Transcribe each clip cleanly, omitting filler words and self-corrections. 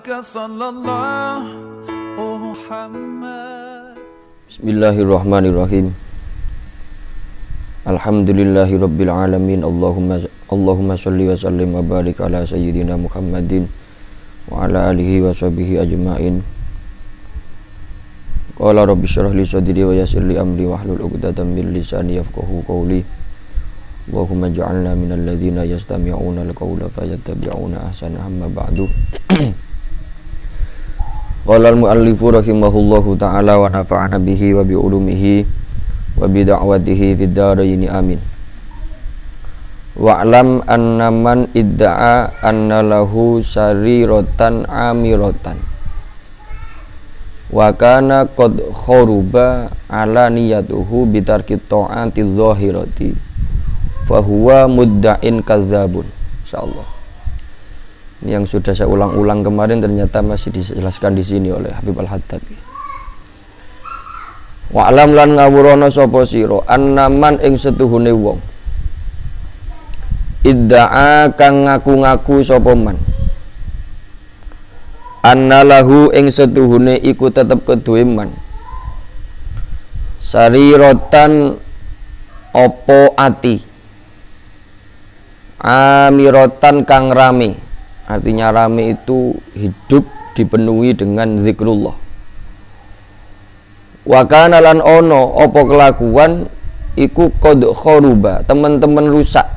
alaika sallallahu Muhammad. Bismillahirrahmanirrahim. Alhamdulillahi rabbil alamin. Allahumma sholli wa sallim wa barik ala sayyidina Muhammadin wa ala alihi wa sahbihi ajma'in. Qala rabbi shrah li sadri wa yassir li amri wahlul 'uqdatam min lisani yafqahu qawli. Allahumma ij'alna minal ladzina yastami'una al-qawla fayattabi'una ahsana, amma ba'du. Qala al-muallifu rahimahullahu ta'ala wa nafa'ana bihi wa bi ulumihi wa bi da'watihi fid dharain, amin. Wa'lam anna man idda'a anna lahu sariratan amiratan wa kana qad kharuba ala niyatuhu bitarki ta'ati dhahirati fahuwa mudda'in kadzabun. Insyaallah. Ini yang sudah saya ulang-ulang kemarin ternyata masih dijelaskan di sini oleh Habib Al-Haddad. Wa alam lan ngawurana sapa sira annaman ing setuhune wong idda'a kang ngaku-ngaku sapa man annalahu ing setuhune iku tetep keduwe man sariratan opo ati amiratan kang rame. Artinya rame itu hidup dipenuhi dengan zikrullah. Wa kana lan ono apa kelakuan iku qad kharuba, teman-teman rusak.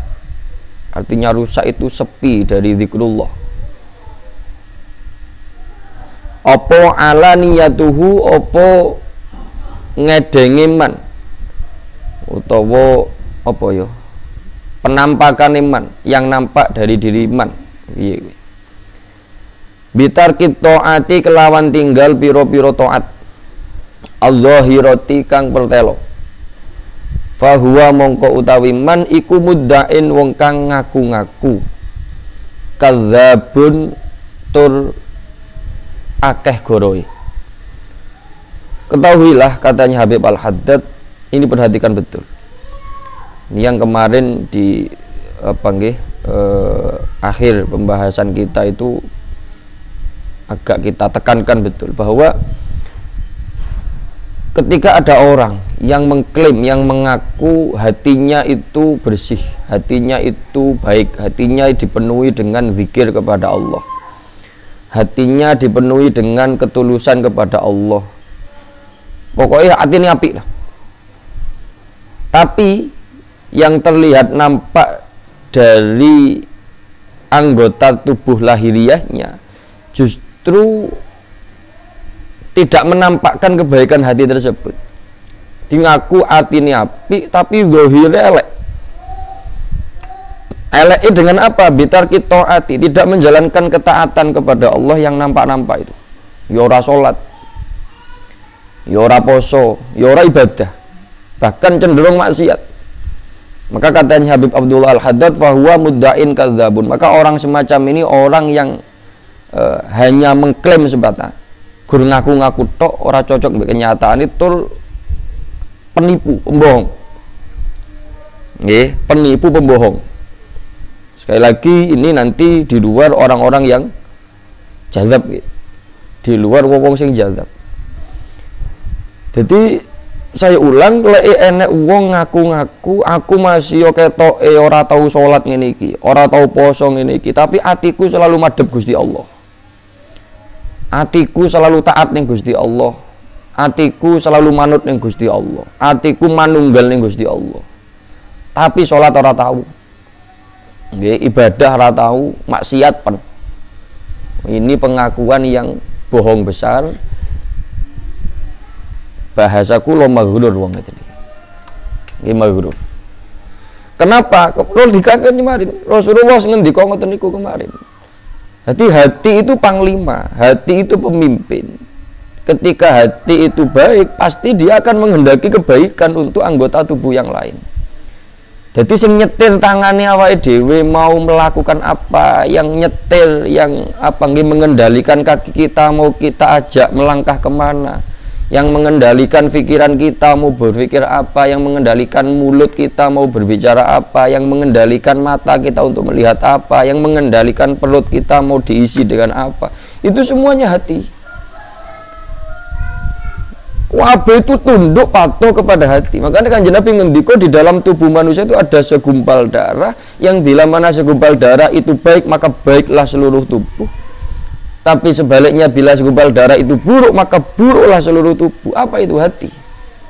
Artinya rusak itu sepi dari zikrullah. Apa alaniyatuhu, apa ngedenge man, utawa apa ya, penampakan iman, yang nampak dari diri iman. Bitarkit ta'ati kelawan tinggal piro-piro ta'at al-zahirati kang pertelo. Fahuwa mongko utawi man iku mudda'in wong kang ngaku-ngaku kadzabun tur akeh goroe. Ketahuilah, katanya Habib Al-Haddad, ini perhatikan betul. Ini yang kemarin di akhir pembahasan kita itu agak kita tekankan betul, bahwa ketika ada orang yang mengklaim, yang mengaku hatinya itu bersih, hatinya itu baik, hatinya dipenuhi dengan zikir kepada Allah, hatinya dipenuhi dengan ketulusan kepada Allah, pokoknya hatinya apik lah, tapi yang terlihat nampak dari anggota tubuh lahiriahnya justru tidak menampakkan kebaikan hati tersebut. Ngaku atine apik tapi zahire elek. Elek dengan apa? Bitarki taati, tidak menjalankan ketaatan kepada Allah yang nampak-nampak itu. Ya ora salat, ya ora poso, ya ora ibadah, bahkan cenderung maksiat. Maka katanya Habib Abdullah Al-Haddad, fahuwa mudda'in kadzabun. Maka orang semacam ini orang yang hanya mengklaim sebatas, gur ngaku-ngaku tok, ora cocok dengan kenyataan, itu penipu, pembohong. Nggih, penipu, pembohong. Sekali lagi, ini nanti di luar orang-orang yang jazab, di luar wong sing jazab. Jadi saya ulang, lek enek wong ngaku-ngaku aku masih yo ketoke ora tau salat ngene iki, ora tau poso ngene iki, tapi atiku selalu madhep Gusti Allah. Atiku selalu taat ning Gusti Allah. Atiku selalu manut ning Gusti Allah. Atiku manunggal ning Gusti Allah. Tapi salat ora tau. Nggih, ibadah ora tau, maksiat pen. Ini pengakuan yang bohong besar. Bahasaku lo maghrur wong ngeten iki. Nggih maghrur. Kenapa? Kalau dikatakan kemarin Rasulullah ngendika ngoten niku kemarin. Hati itu panglima, hati itu pemimpin. Ketika hati itu baik, pasti dia akan menghendaki kebaikan untuk anggota tubuh yang lain. Jadi sing nyetir tangannya awake dhewe mau melakukan apa, yang nyetir, yang mengendalikan kaki kita mau kita ajak melangkah kemana, yang mengendalikan pikiran kita mau berpikir apa, yang mengendalikan mulut kita mau berbicara apa, yang mengendalikan mata kita untuk melihat apa, yang mengendalikan perut kita mau diisi dengan apa. Itu semuanya hati. Kabeh itu tunduk patuh kepada hati. Makanya Kanjeng Nabi ngendika di dalam tubuh manusia itu ada segumpal darah yang bila mana segumpal darah itu baik maka baiklah seluruh tubuh. Tapi sebaliknya bila segumpal darah itu buruk maka buruklah seluruh tubuh. Apa itu hati?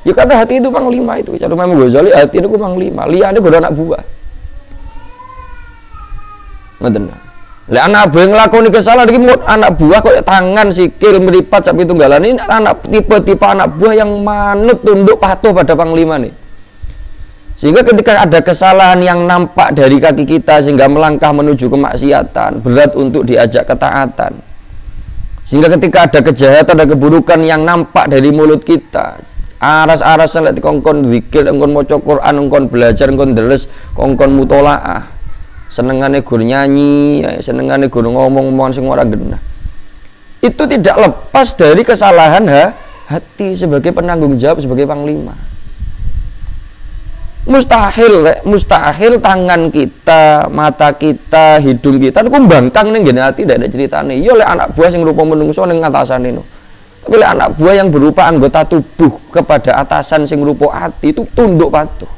Ya karena hati itu panglima itu. Cara Imam Ghazali hati itu panglima. Liyane kudu anak buah. Ngoten. Lek anak buah nglakoni kesalahan iki anak buah kok tangan sikil meripat sampai tunggalan ini anak tipe-tipe anak buah yang manut tunduk patuh pada panglima nih. Sehingga ketika ada kesalahan yang nampak dari kaki kita sehingga melangkah menuju kemaksiatan, berat untuk diajak ketaatan. Sehingga ketika ada kejahatan dan keburukan yang nampak dari mulut kita, aras-arasan lek kongkon zikir, kongkon maca Quran, kongkon belajar, kongkon deres, kongkon mutolaah. Senengane gur nyanyi, senengane gur ngomong-ngomongan sing ora genah. Itu tidak lepas dari kesalahan hati sebagai penanggung jawab, sebagai panglima. Mustahil tangan kita, mata kita, hidung kita niku mbangkang ning ngene ati ndak ada ceritane. Ya lek anak buah sing rupa menungso ning atasane no. Tapi lek anak buah yang berupa anggota tubuh kepada atasan sing rupa ati itu tunduk patuh.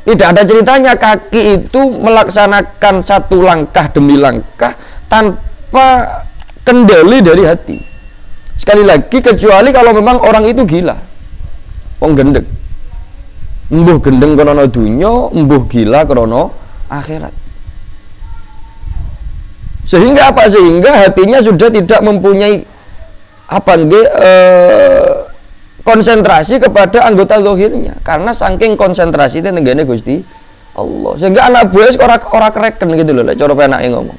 Tidak ada ceritanya kaki itu melaksanakan satu langkah demi langkah tanpa kendali dari hati. Sekali lagi kecuali kalau memang orang itu gila. Wong gendeng. Embuh gendeng krono dunya, embuh gila krono akhirat. Sehingga apa? Sehingga hatinya sudah tidak mempunyai konsentrasi kepada anggota zahirnya karena saking konsentrasi itu nenggane Gusti Allah. Sehingga anak buah ora kereken gitu loh lek cara penake ngomong.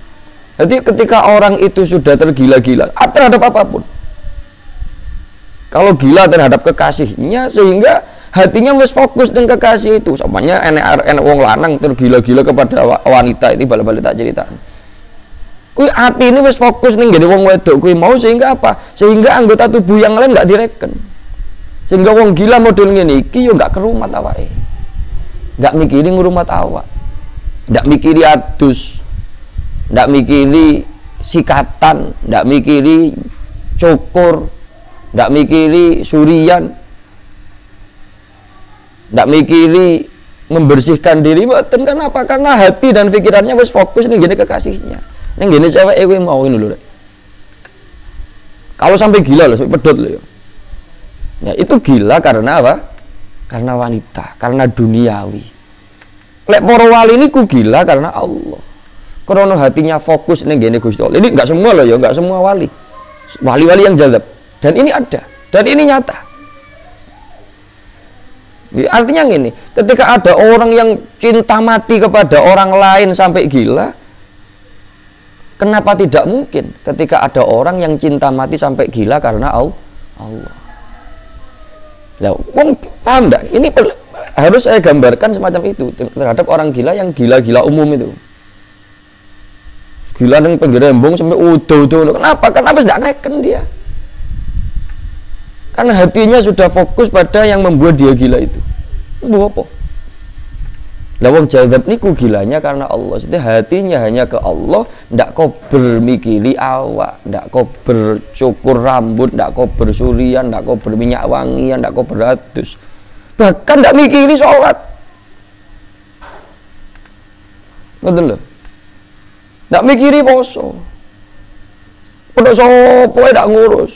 Jadi ketika orang itu sudah tergila-gila terhadap apapun. Kalau gila terhadap kekasihnya sehingga hatinya wis fokus dengan kekasih itu. Samanya enek wong lanang tergila-gila kepada wanita itu balik-balik tak ceritaan. Kuwi hati ini wis fokus ning ngene wong wedok kuwi mau sehingga apa? Sehingga anggota tubuh yang lain enggak direken. Sehingga wong gila model ngene iki yo gak kerumat awake. Gak mikiri ngrumat awak. Gak mikiri adus. Gak mikiri sikatan, gak mikiri cukur, gak mikiri surian. Gak mikiri membersihkan diri mboten. Kenapa? Karena hati dan pikirannya wis fokus ning ngene kekasihnya. Ning ngene cewek kuwi mau ngono lho. Kalau sampai gila lho, sampai pedot lho ya. Ya itu gila karena apa? Karena wanita, karena duniawi. Lek para wali niku gila karena Allah. Karena hatinya fokus ning ngene Gusti Allah. Ini enggak semua loh ya, enggak semua wali. Wali-wali yang jazab. Dan ini ada, dan ini nyata. Ya, artinya gini, ketika ada orang yang cinta mati kepada orang lain sampai gila, kenapa tidak mungkin ketika ada orang yang cinta mati sampai gila karena Allah? Lah, paham enggak? Ini harus saya gambarkan semacam itu terhadap orang gila yang gila-gila umum itu. Gila nang pinggir embung sampai udo-udo. Kenapa? Karena wis ndak ngreken dia. Karena hatinya sudah fokus pada yang membuat dia gila itu. Itu apa? Lah wong jazab niku gilanya karena Allah. Jadi hatinya hanya ke Allah, ndak kok bermikiri awak, ndak kok bercukur rambut, ndak kok bersurian, ndak kok berminyak wangian, ndak kok beratus. Bahkan ndak mikiri sholat. Ngoten lho. Ndak mikiri poso. Pedok sapa ndak ngurus.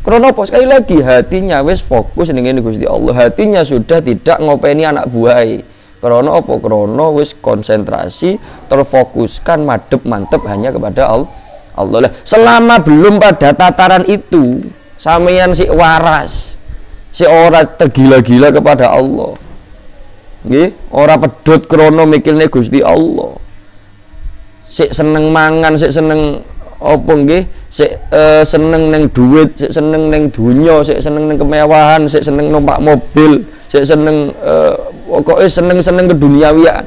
Karena apa? Sekali lagi hatinya wis fokus dengan Gusti Allah. Hatinya sudah tidak ngopeni anak buah. Karena apa? Karena wis konsentrasi, terfokuskan, madep mantep hanya kepada Allah. Selama belum pada tataran itu, sampeyan si waras, si ora tergila-gila kepada Allah. Nggih, ora pedhot krana mikirne Gusti Allah. Sik seneng mangan, sik seneng apa nggih, sik seneng neng duit, sik seneng neng dunya, sik seneng neng kemewahan, sik seneng numpak mobil, sik seneng pokoke seneng-seneng keduniawian.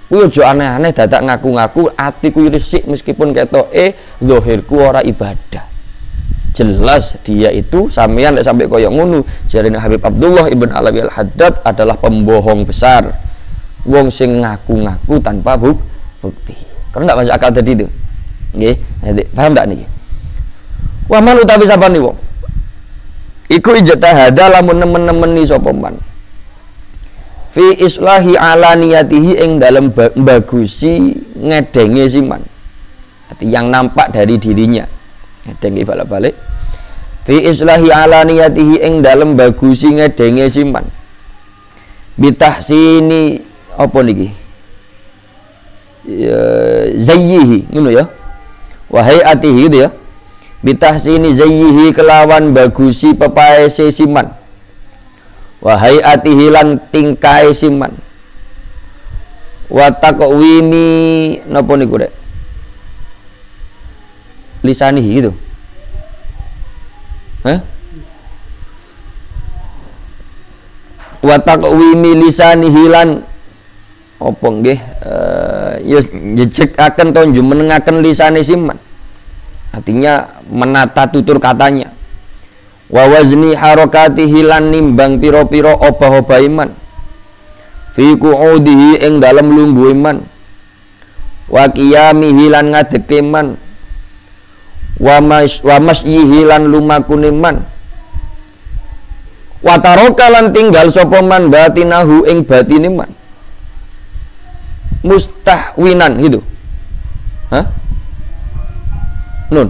Kuwi aja aneh-aneh dadak ngaku-ngaku atiku resik meskipun ketoke zahirku ora ibadah. Jelas dia itu sampeyan lek sampai koyo ngono, jarene Habib Abdullah Ibn Alawi Al-Haddad adalah pembohong besar. Wong sing ngaku-ngaku tanpa bukti. Karena enggak masuk akal tadi itu. Nggih, paham ndak niki? Wa man utawi sapane wong iku ijtihada lamun nemen-nemeni sapa man fi islahi alaniyatihi ing dalem bagusi ngedenge siman. Arti yang nampak dari dirinya. Ngedenge balik-balik. Fi islahi alaniyatihi ing dalem bagusi ngedenge siman. Bitahsini apa niki? Zayyihi ngono ya. Wa hayatihi gitu ya. Bitahsini zayyihi kelawan bagusi pepaese siman. Wahai atihi lan tingkai siman. Wa taqwimi napa niku rek? Lisanihi gitu. Hah? Wa taqwimi lisanihi lan apa nggih ya njejekaken to jumenengaken lisane siman. Artinya menata tutur katanya. Wa wazni harakatihi lan nimbang pira-pira obah-obah iman fi qu'udihi ing dalem lungguh iman wa qiyamihi lan ngadeke iman wa masyihi lan lumakun iman wa taraka lan tinggal sapa man batinahu ing batin iman mustahwinan gitu. Hah? Nun.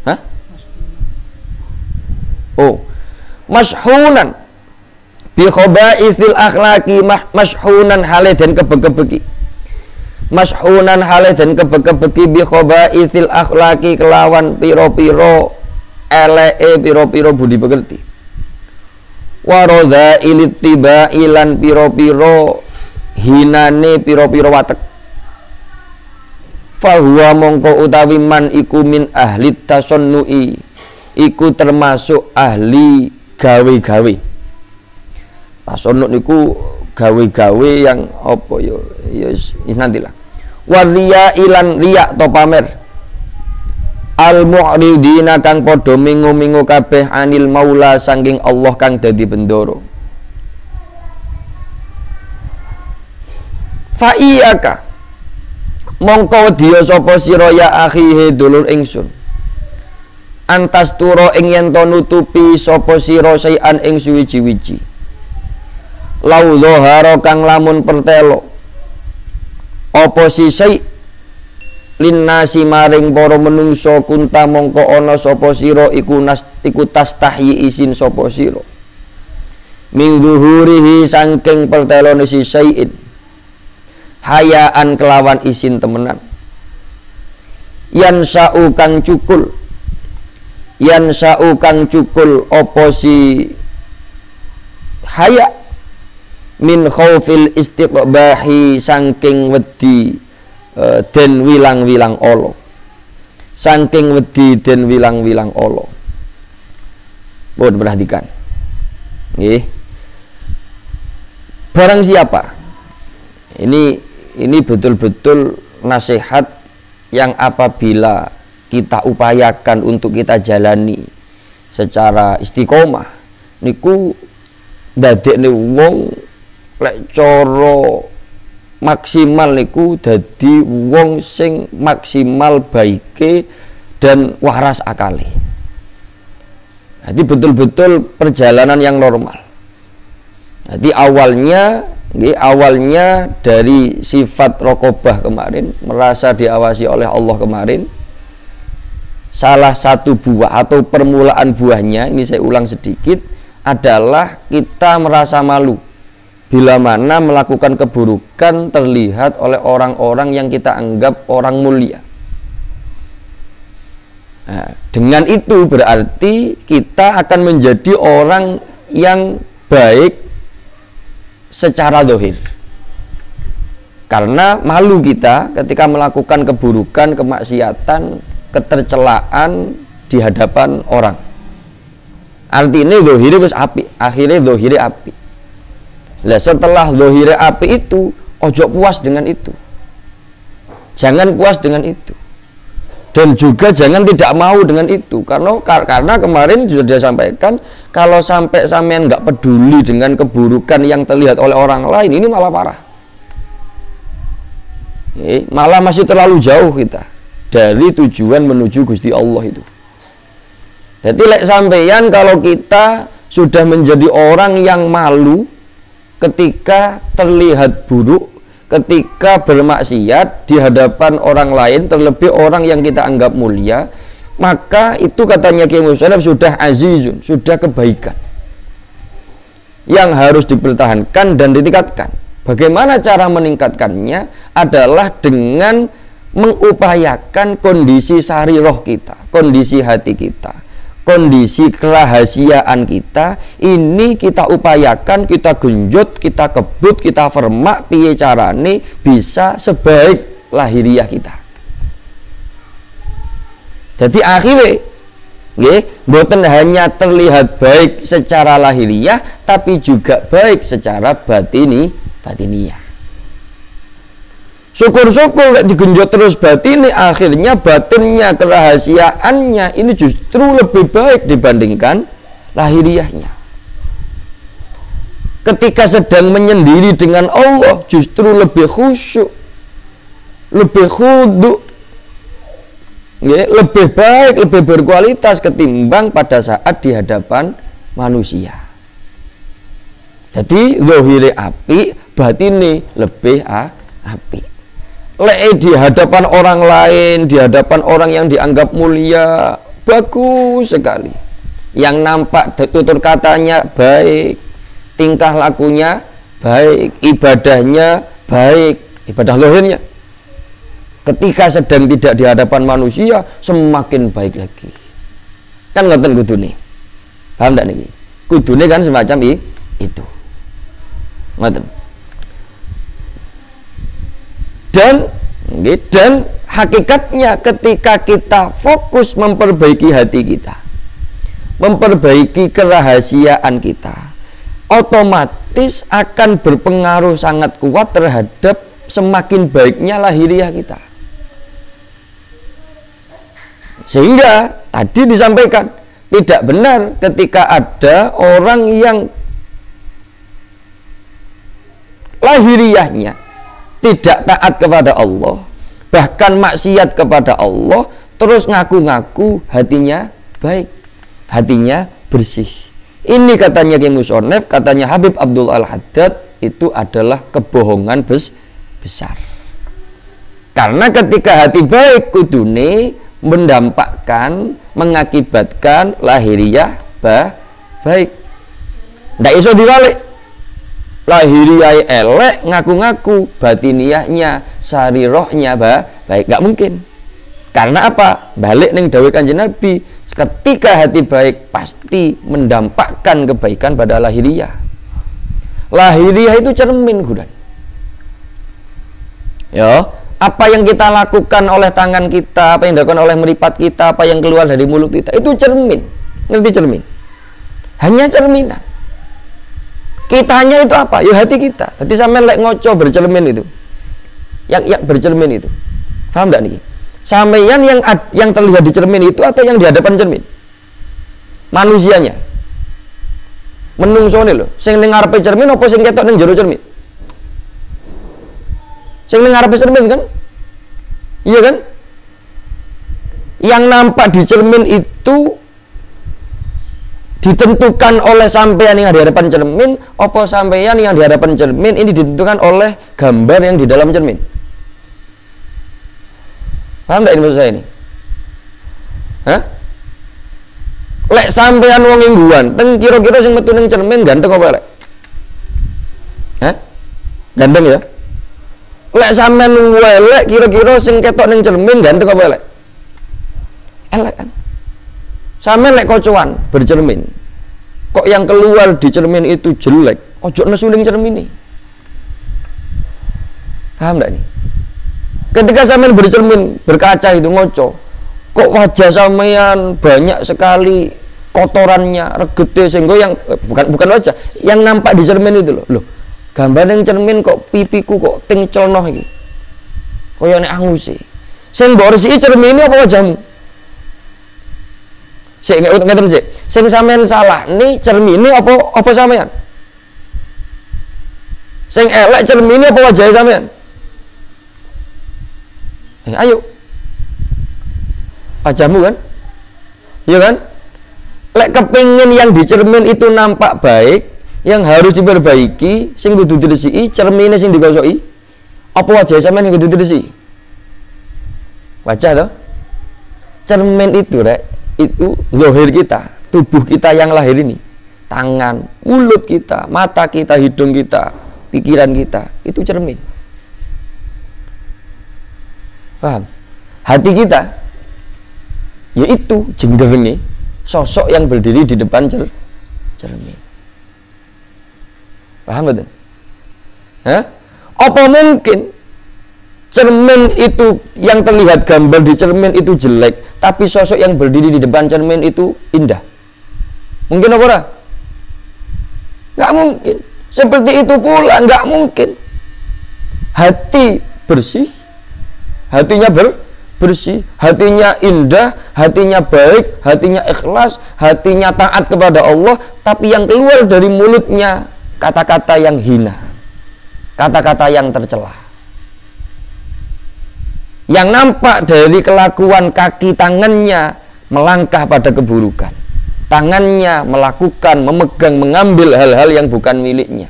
Hah? Oh, mashunan bi khaba'ithil akhlaqi mashunan hale den kebek-kebeki. Mashunan hale den kebek-kebeki bi khaba'ithil akhlaqi kelawan pira-pira eleke pira-pira budi pekerti. Wa radha'il tibai lan pira-pira hinane pira-pira watek. Fa huwa mongko utawi man iku min ahli tasannu'i iku termasuk ahli gawe-gawe. Tasonuk niku gawe-gawe yang apa ya nantilah. Wariya ilan riya to pamer. Al mu'ridina kang padha mingu-mingu kabeh anil maula saking Allah kang dadi bendoro. Fa iyaka mongko dia sapa sira ya akhi dulur ingsun. Antas turo ing yen to nutupi sapa sira sayan ing suwiji-wiji. Lau dhahara kang lamun pertelo. Apa sisai linnasi maring para menungso kunta mongko ana sapa sira iku tastahyi isin sapa sira. Min zuhurihi saking pertelone sisaiin. Hayaan kelawan isin temenan. Yan sa'u kang cukul yan sa'u kang cukul apa si haya min khaufil istiqbahi saking wedi den wilang-wilang Allah saking wedi den wilang-wilang Allah. Mohon perhatikan nggih. Barang siapa ini betul-betul nasihat yang apabila kita upayakan untuk kita jalani secara istiqomah niku dadekne wong lek cara maksimal niku dadi wong sing maksimal baike dan waras akali. Jadi betul-betul perjalanan yang normal. Jadi awalnya dari sifat raqabah kemarin, merasa diawasi oleh Allah kemarin. Salah satu buah atau permulaan buahnya, ini saya ulang sedikit, adalah kita merasa malu bila mana melakukan keburukan terlihat oleh orang-orang yang kita anggap orang mulia. Nah, dengan itu berarti kita akan menjadi orang yang baik secara zahir. Karena malu kita ketika melakukan keburukan, kemaksiatan, ketercelaan di hadapan orang. Artinya zahire wis apik, akhirnya zahire apik. Lah setelah zahire apik itu, ojo puas dengan itu. Jangan puas dengan itu. Dan juga jangan tidak mau dengan itu. Karena kemarin sudah disampaikan, kalau sampai sampean nggak peduli dengan keburukan yang terlihat oleh orang lain, ini malah parah. malah masih terlalu jauh kita dari tujuan menuju Gusti Allah itu. Jadi lek sampeyan kalau kita sudah menjadi orang yang malu ketika terlihat buruk, ketika bermaksiat di hadapan orang lain, terlebih orang yang kita anggap mulia, maka itu katanya Kiai Musonef sudah azizun, sudah kebaikan yang harus dipertahankan dan ditingkatkan. Bagaimana cara meningkatkannya? Adalah dengan mengupayakan kondisi sariroh kita, kondisi hati kita, kondisi kerahasiaan kita, ini kita upayakan, kita genjot, kita kebut, kita fermak piye carane bisa sebaik lahiriah kita. Jadi akhirnya mboten hanya terlihat baik secara lahiriah, tapi juga baik secara batiniah. Syukur-syukur digenjot terus batini, akhirnya batinnya, kerahasiaannya ini justru lebih baik dibandingkan lahiriahnya. Ketika sedang menyendiri dengan Allah, justru lebih khusyuk, lebih khudu, lebih baik, lebih berkualitas ketimbang pada saat di hadapan manusia. Jadi zahire api, batine lebih api. Lek di hadapan orang lain, di hadapan orang yang dianggap mulia, bagus sekali. Yang nampak tutur katanya baik, tingkah lakunya baik, ibadahnya baik, ibadah lahirnya. Ketika sedang tidak di hadapan manusia, semakin baik lagi. Kan ngoten kudune. Paham ndak niki? Kudune kan semacam itu. Ngoten. Dan hakikatnya ketika kita fokus memperbaiki hati kita, memperbaiki kerahasiaan kita, otomatis akan berpengaruh sangat kuat terhadap semakin baiknya lahiriah kita. Sehingga tadi disampaikan, tidak benar ketika ada orang yang lahiriahnya tidak taat kepada Allah, bahkan maksiat kepada Allah, terus ngaku-ngaku hatinya baik, hatinya bersih. Ini katanya Kiai Musonef, katanya Habib Abdul Al-Haddad, itu adalah kebohongan besar. Karena ketika hati baik kudune mendampakkan, mengakibatkan lahiriah baik. Ndak iso diwalik. Lahiriah elek, ngaku-ngaku batiniahnya, sarirohnya baik, nggak mungkin. Karena apa? Balik ning dawuh Kanjeng Nabi, ketika hati baik pasti mendampakkan kebaikan pada lahiriah. Lahiriah itu cermin, Gudan. Ya, apa yang kita lakukan oleh tangan kita, apa yang dilakukan oleh meripat kita, apa yang keluar dari mulut kita, itu cermin. Ngerti cermin? Hanya cerminan. Kitanya itu apa? Ya hati kita. Jadi sampean lek ngoco bercermin itu. Yang bercermin itu. Paham enggak nih? Sampeyan yang terlihat di cermin itu atau yang di hadapan cermin? Manusianya. Menungsone lho. Sing ning ngarepe cermin apa sing ketok ning jero cermin? Sing ning ngarepe cermin kan? Iya kan? Yang nampak di cermin itu ditentukan oleh sampean yang di hadapan cermin, apa sampean yang di hadapan cermin ini ditentukan oleh gambar yang di dalam cermin. Paham enggak ini maksud saya ini? Hah? Lek sampean wong ingguan, teng kira-kira sing metu ning cermin ganteng apa lek? Hah? Ganteng ya? Lek sampean elek kira-kira sing ketok ning cermin ganteng apa elek? Elek kan? Sampean lek kocoan bercermin, kok yang keluar di cermin itu jelek, ojo nesu ning cermin ini. Paham enggak nih? Ketika sampean bercermin, berkaca itu ngoco, kok wajah sampean banyak sekali kotorannya, regete sehingga yang bukan wajah, yang nampak di cermin itu loh. Gambar yang cermin kok pipiku kok ting celnoh iki. Kaya nek angus e. Sing mbok resiki cermin apa wajahmu? Sik ngeten sik. Sing sampean salah ni cermine apa sampean? Sing elek cermine apa wajah sampean? Ayo. Wajahmu kan? Iya kan? Lek kepingin yang di cermin itu nampak baik, yang harus diperbaiki, sing kudu diresiki, cermine sing digosoki. Apa wajah sampean yang kudu diresiki? Wajah toh? Cermin itu, Rek, itu zahir kita, tubuh kita yang lahir ini. Tangan, mulut kita, mata kita, hidung kita, pikiran kita, itu cermin. Paham? Hati kita, yaitu jenggerenge sosok yang berdiri di depan cermin. Paham betul? Hah? Apa mungkin cermin itu yang terlihat gambar di cermin itu jelek, tapi sosok yang berdiri di depan cermin itu indah? Mungkin apa ora? Nggak mungkin. Seperti itu pula nggak mungkin. Hati bersih, hatinya bersih, hatinya indah, hatinya baik, hatinya ikhlas, hatinya taat kepada Allah, tapi yang keluar dari mulutnya kata-kata yang hina, kata-kata yang tercela. Yang nampak dari kelakuan kaki tangannya melangkah pada keburukan, tangannya melakukan, memegang, mengambil hal-hal yang bukan miliknya,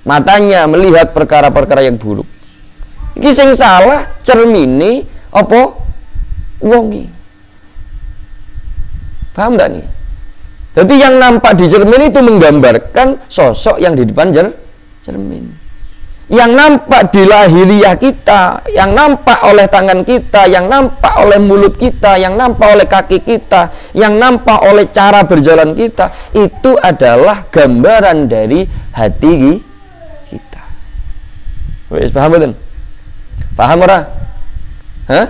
matanya melihat perkara-perkara yang buruk. Iki sing salah cermine apa wongi. Paham enggak nih? Jadi yang nampak di cermin itu menggambarkan sosok yang di depan cermin. Yang nampak di lahiriah kita, yang nampak oleh tangan kita, yang nampak oleh mulut kita, yang nampak oleh kaki kita, yang nampak oleh cara berjalan kita, itu adalah gambaran dari hati kita. Wes paham betul? Paham ora? Hah?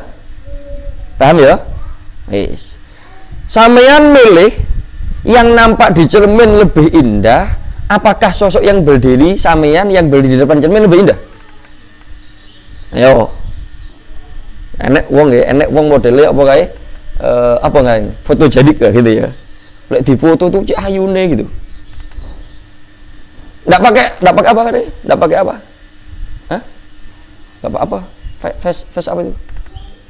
Paham ya? Wes. Sampeyan milih yang nampak di cermin lebih indah, apakah sosok yang berdiri sampeyan yang berdiri di depan cermin lebih indah? Ayo. Enek wong modelnya apa kae? Apa kae? Foto jadi gitu ya. Lek di foto tuh cik ayune gitu. Enggak pakai apa kan? Enggak pakai apa? Hah? Enggak apa? Face apa itu?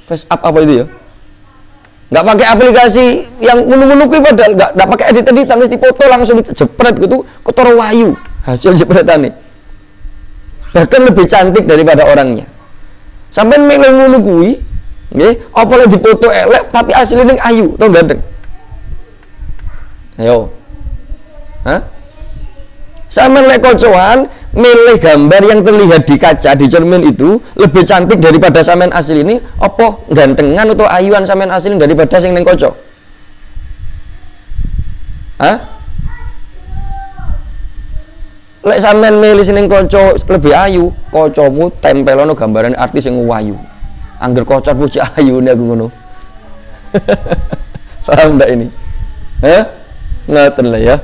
Face up apa itu ya? Nggak pakai aplikasi yang menu-menu kuwi padahal nggak pakai edit-editan, wis dipoto langsung jepret gitu, kotor wayu hasil jepretan nih. Bahkan lebih cantik daripada orangnya. Sampai milih ngono kuwi, nggih, apa lagi dipoto elek tapi asline ayu, tau ganteng. Ayo. Hah? Sampe lek kocoan milih gambar yang terlihat di kaca di cermin itu lebih cantik daripada sampean asli ini, apa gantengan atau ayuan sampean asli daripada sing ning kaca? Hah? Lek sampean milih sing ning kaca lebih ayu, kacamu tempelono gambaran artis sing ayu. Angger kaca pucuk ayune aku ngono. Paham ndak ini? Hah? Ngoten lah ya.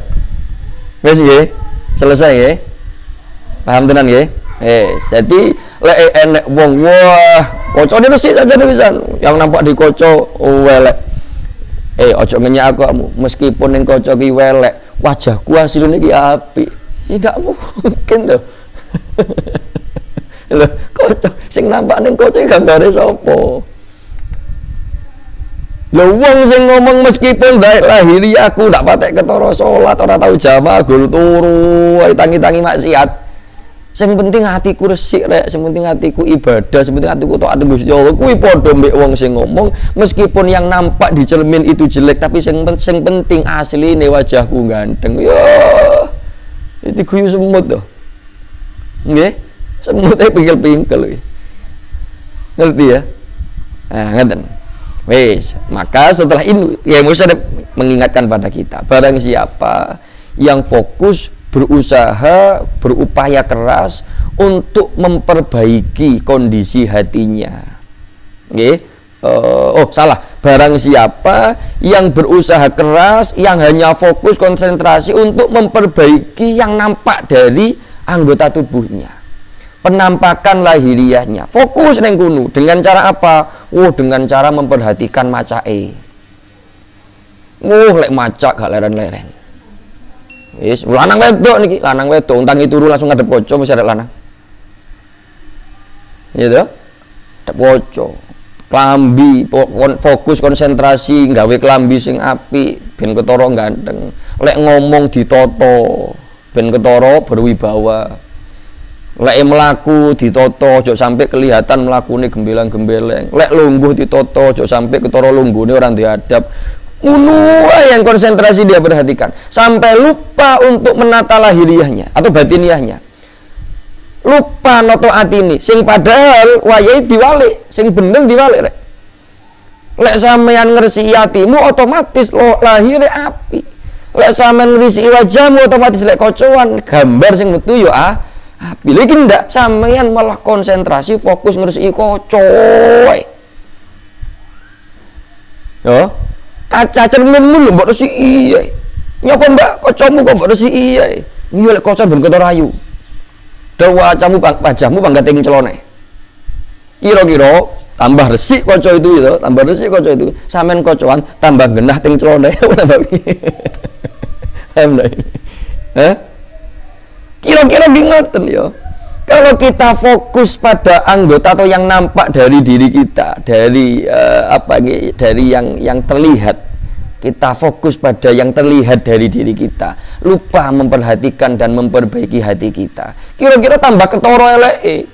Wis nggih. Selesai ya? Paham tenan nggih? Jadi lek enek wong wah, kocone resik saja pisan. Yang nampak di koco welek. Ojo ngenyak aku, meskipun ning koco ki welek, wajahku hasilnya ki apik. Tidak mungkin tuh. Lho, koco sing nampak ning koco gambare sapa? Lho wong sing ngomong meskipun baik lahiri aku ndak patek ketara salat, ora tau jamaah, gol turu, tangi-tangi maksiat. Sing penting hatiku resik rek, sing penting hatiku ibadah, sing penting hatiku taat Gusti Allah. Kuwi padha mbek wong sing ngomong meskipun yang nampak di cermin itu jelek tapi sing penting asline wajahku ganteng. Ya. Itu guyu semut to. Nggih? Semute pingkel-pingkel iki. Ngerti ya? Nah, ngeten. Wes, maka setelah ini ya Musa mengingatkan pada kita, barang siapa yang fokus berusaha, berupaya keras untuk memperbaiki kondisi hatinya. Nggih. Barang siapa yang berusaha keras, yang hanya fokus konsentrasi untuk memperbaiki yang nampak dari anggota tubuhnya, penampakan lahiriahnya, fokus neng kuno. Dengan cara apa? Dengan cara memperhatikan macake. Lek macak gak leren-leren. Wis, lanang wedok niki, lanang wedok untangi turu langsung ngadep kaca, mesti ada lanang. Iya toh? Ngadep kaca. Klambi fokus konsentrasi nggawe klambi sing apik ben ketara ganteng. Lek ngomong ditoto ben ketara berwibawa. Lek mlaku ditoto aja sampai kelihatan mlakune gembelang-gembeleng. Lek lungguh ditoto aja sampai ketara lunggune ora duwe adab. Ngono yang konsentrasi dia perhatikan sampai lupa untuk menata lahiriahnya atau batiniahnya. Lupa noto atini sing padahal wayahe diwalik, sing bener diwalik rek. Lek sampean ngresiki atimu otomatis lahire api. Lek sampean ngresiki wajahmu otomatis lek kocoan gambar sing metu yo api. Lagi ndak sampean malah konsentrasi fokus ngresiki kocoe. Yo, kaca cerminmu lho mbok resiki iya. Nyapa mbak kocomu kok mbok resiki iya. Iya lek kocoan ben ketara ayu. Dawa wajahmu panggating celone. Kira-kira tambah resik kaca itu gitu, tambah resik kaca itu. Sampean kocoan tambah genah ting celone. Kira-kira ngoten ya. Kalau kita fokus pada anggota atau yang nampak dari diri kita, dari dari yang terlihat. Kita fokus pada yang terlihat dari diri kita, lupa memperhatikan dan memperbaiki hati kita. Kira-kira tambah ketoro eleke.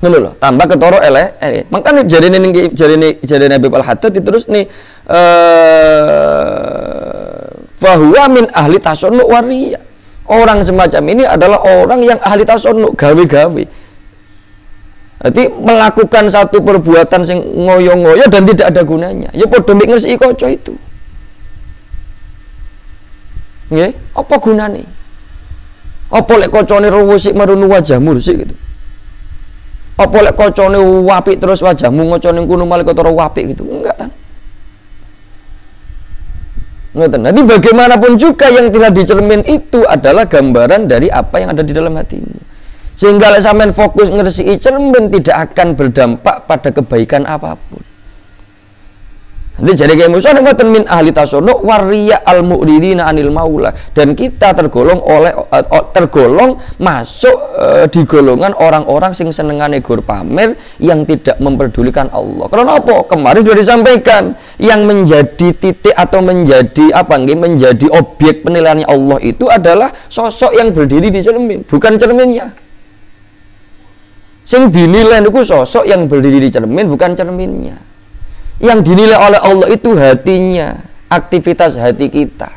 Ngono lho, tambah ketoro eleke. Makanya jarine Habib Al-Haddad terus nih fahuwa min ahli tasonnu wariya. Orang semacam ini adalah orang yang ahli tasonnu, gawe-gawe. Jadi melakukan satu perbuatan sing ngoyo-ngoyo dan tidak ada gunanya. Ya padha mbek ngresiki kaca itu. Nggih, apa gunane? Apa lek kacane ruwesik marunu wajahmu resik gitu. Apa lek kacane apik terus wajahmu ngocone kuno malah ketara apik gitu. Enggak kan? Ngoten. Nanti bagaimanapun juga yang tidak dicermin itu adalah gambaran dari apa yang ada di dalam hatimu. Sehingga sampean fokus ngresiki cermin tidak akan berdampak pada kebaikan apapun. Nanti jadi kayak musuh ngoten min ahli tasawuf wariya al mu'ridina anil maula, dan kita tergolong masuk di golongan orang-orang sing senengane gur pamer yang tidak memperdulikan Allah. Karena apa? Kemarin sudah disampaikan yang menjadi titik atau menjadi menjadi objek penilaiannya Allah itu adalah sosok yang berdiri di cermin, bukan cerminnya. Sing dinilai itu sosok yang berdiri di cermin, bukan cerminnya. Yang dinilai oleh Allah itu hatinya, aktivitas hati kita,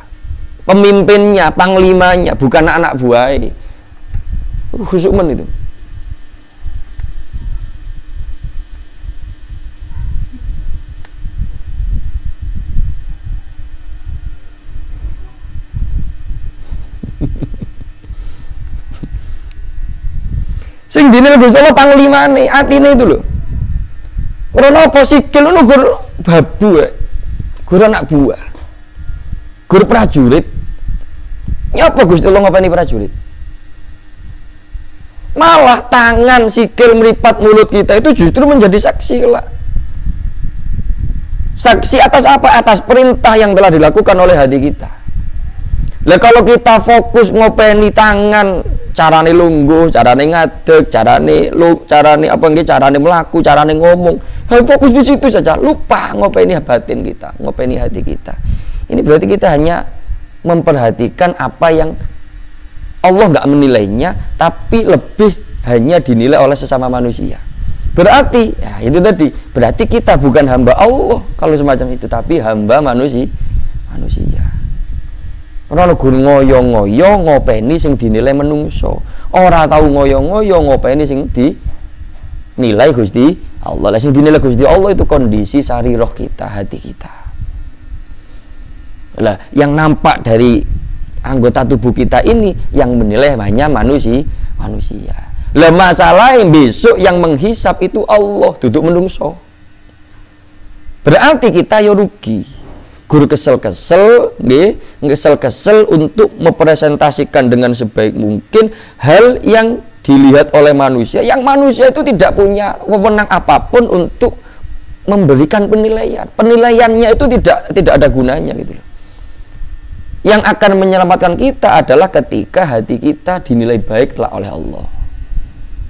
pemimpinnya, panglimanya, bukan anak buahnya. Khusyukmen itu. Sing dinilai Gusti Allah panglimane, atine itu lho. Karena apa sikil ngono gur babu, gur anak buah, gur prajurit. Nyapa Gusti Allah ngopeni prajurit? Malah tangan, sikil, meripat, mulut kita itu justru menjadi saksi kelak. Saksi atas apa? Atas perintah yang telah dilakukan oleh hati kita. Lah kalau kita fokus ngopeni tangan, carane lungguh, carane ngadeg, carane melaku, carane ngomong, fokus di situ saja, lupa ngopeni batin kita, ngopeni hati kita. Ini berarti kita hanya memperhatikan apa yang Allah nggak menilainya, tapi lebih hanya dinilai oleh sesama manusia. Berarti, ya itu tadi, berarti kita bukan hamba Allah kalau semacam itu, tapi hamba manusia. Ora gur ngoyo-ngoyo ngopeni sing dinilai menungso. Ora tahu ngoyo-ngoyo ngopeni sing dinilai Gusti Allah. Lah sing dinilai Gusti Allah itu kondisi sariroh kita, hati kita. Lah yang nampak dari anggota tubuh kita ini yang menilai hanya manusia. Lah masalah yang besok yang menghisap itu Allah, duduk menungso. Berarti kita yo rugi. Guru kesel-kesel untuk mempresentasikan dengan sebaik mungkin hal yang dilihat oleh manusia, yang manusia itu tidak punya wewenang apapun untuk memberikan penilaian. Penilaiannya itu tidak ada gunanya gitu loh. Yang akan menyelamatkan kita adalah ketika hati kita dinilai baiklah oleh Allah.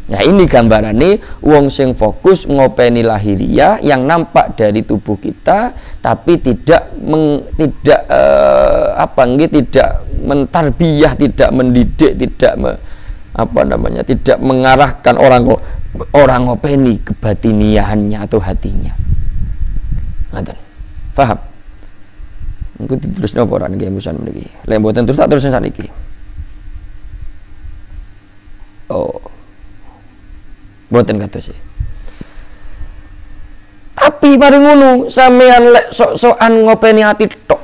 Nah ini gambarannya wong sing fokus ngopeni lahiriah yang nampak dari tubuh kita, tapi tidak tidak mentarbiyah, tidak mendidik, tidak tidak mengarahkan orang ngopeni kebatiniahannya atau hatinya. Ngoten. Paham? Engko diterusno apa ora nggih musan mriki. Lek mboten terus tak terusno saniki. Oh. Mboten kados sih. Tapi paling ngono sampean lek sok-sokan ngopeni ati tok.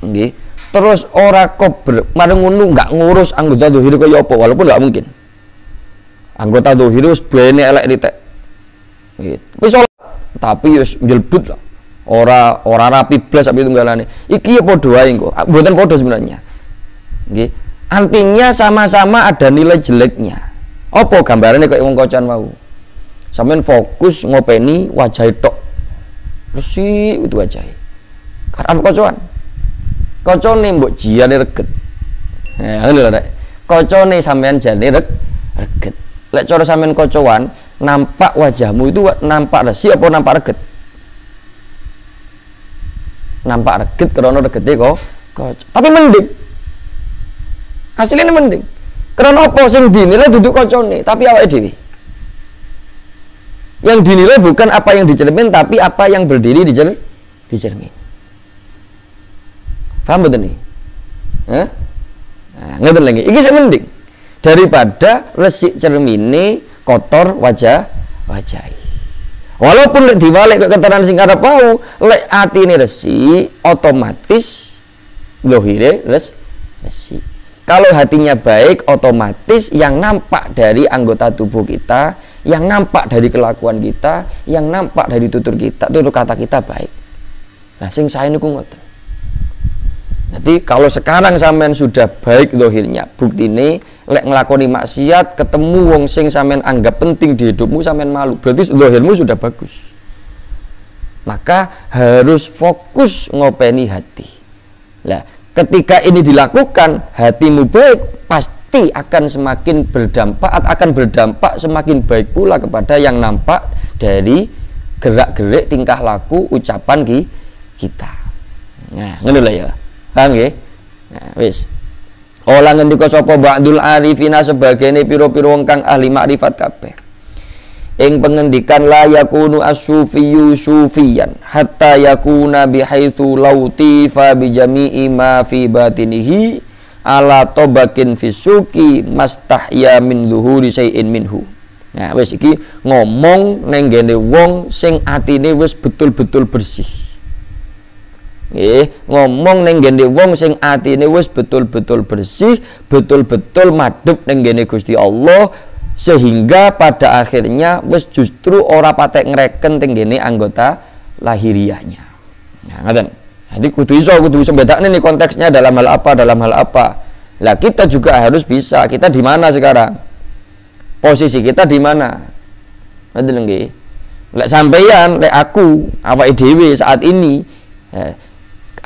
Nggih. Terus ora kober, paling ngono enggak ngurus anggota dohir kaya apa, walaupun enggak mungkin. Anggota dohir wis bene elek ditek. Nggih. Tapi salat tapi wis njlebut lah. Ora rapi blas sampe tunggalane. Iki ya padha wae engko. Mboten padha sebenarnya. Nggih. Artinya sama-sama ada nilai jeleknya. Apa gambarannya kayak wong kocan mau? Sampeyan fokus ngopeni wajah tok. Resik itu wajah. Karep kocoan. Kocone mbok jiane reget. Nah, ngono lho Rek. Kocone sampeyan jane reget. Lek cara sampeyan kocoan, nampak wajahmu itu nampak resik apa nampak reget? Nampak reget karena regete kok. Tapi mending. Hasilnya mending. Karena apa sing dinilai duduk kocone, tapi awake dhewe. Yang dinilai bukan apa yang dicermin, tapi apa yang berdiri di cermin. Paham betul nih? Nah, ngerti lagi. Iki sing mending daripada resik cermine kotor wajah. Walaupun lek diwalek ke keterangan sing arep mau, lek atine resik, otomatis zahire resik. Kalau hatinya baik, otomatis yang nampak dari anggota tubuh kita, yang nampak dari kelakuan kita, yang nampak dari tutur kata kita baik. Nah, sing sae niku ngoten. Jadi kalau sekarang sampean sudah baik zahirnya, buktine lek nglakoni maksiat ketemu wong sing sampean anggap penting di hidupmu, sampean malu. Berarti zahirmu sudah bagus. Maka harus fokus ngopeni hati. Lah, ketika ini dilakukan, hatimu baik, pasti akan semakin berdampak semakin baik pula kepada yang nampak dari gerak-gerik tingkah laku ucapan kita. Nah, ngono lho ya. Paham nggih? Nah, wis. Ola ngendika sapa ba'dul arifina sebagene pira-pira wong kang ahli makrifat kabeh. Ing pengendikan la yakunu as-sufiyyu sufiyan hatta yakuna bihaitsu lautifa bi jami'i ma fi batinihi ala tobakin fisuki mastahya min zuhuri syai'in minhu. Nah, wis iki ngomong neng gene wong sing atine wis betul-betul bersih. Ngomong neng gene wong sing atine wis betul-betul bersih, betul-betul madhep neng gene Gusti Allah, sehingga pada akhirnya wis justru ora patek ngreken teng gene anggota lahiriahnya. Nah, ngoten. Jadi kudu iso bedakne nih konteksnya dalam hal apa. Lah kita juga harus bisa. Kita di mana sekarang? Posisi kita di mana? Ngoten nggih. Lek sampeyan, lek aku, awake dhewe saat ini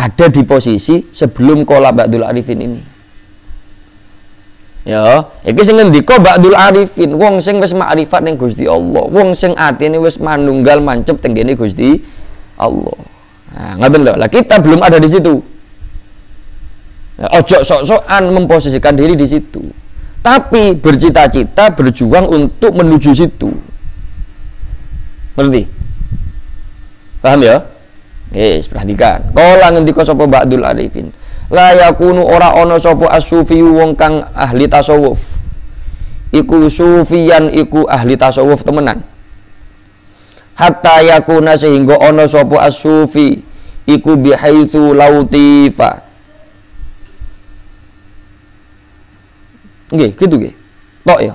ada di posisi sebelum kola Ba'dul Arifin ini. Ya, iki sing ngendika Ba'dul Arifin, wong sing wis makrifat ning Gusti Allah, wong sing atine wis manunggal mancep teng kene Gusti Allah. Nah, ngoten lho. Lah kita belum ada di situ. Ojo sok-sokan memposisikan diri di situ. Tapi bercita-cita berjuang untuk menuju situ. Ngerti? Paham ya? Yes, perhatikan. Kala ngendika sapa Ba'dul Arifin, la yakunu ora ana sapa as-sufi wong kang ahli tasawuf. Iku sufiyan iku ahli tasawuf temenan. Hatta yakuna sehingga ana sapa as-sufi iku bihaitsu lautifa. Nggih, gitu nggih. Tok ya.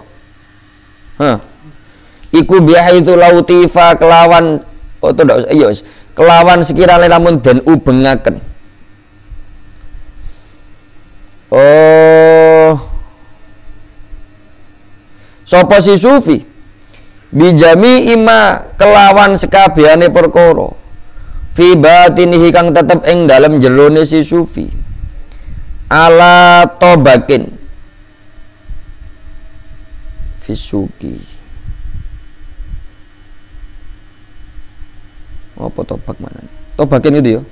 Iku bihaitsu lautifa kelawan iya wis. Kelawan sekiranya lamun den ubengaken. Sapa si sufi bijami ima kelawan sekabehane perkara fi batinihi kang tetep ing dalem jerone si sufi ala tobakin Fisuki. Apa tobak mana? Tobakin itu ya.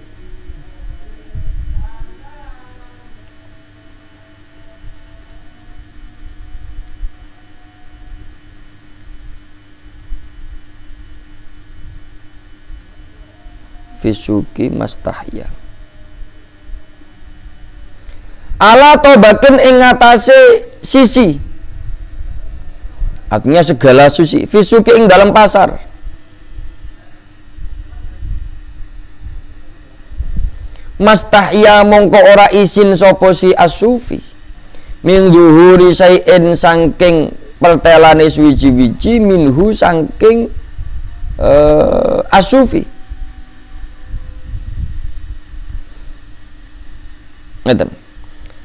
Fisuki mastahya. Ala tobakin ing ngatasé sisi. Artinya segala suci. Fisuki ing dalam pasar. Mastahya mongko ora isin sapa si asufi. Min dhuhuri sayin saking pertelane suwiji-wiji minhu saking asufi. Ngeten.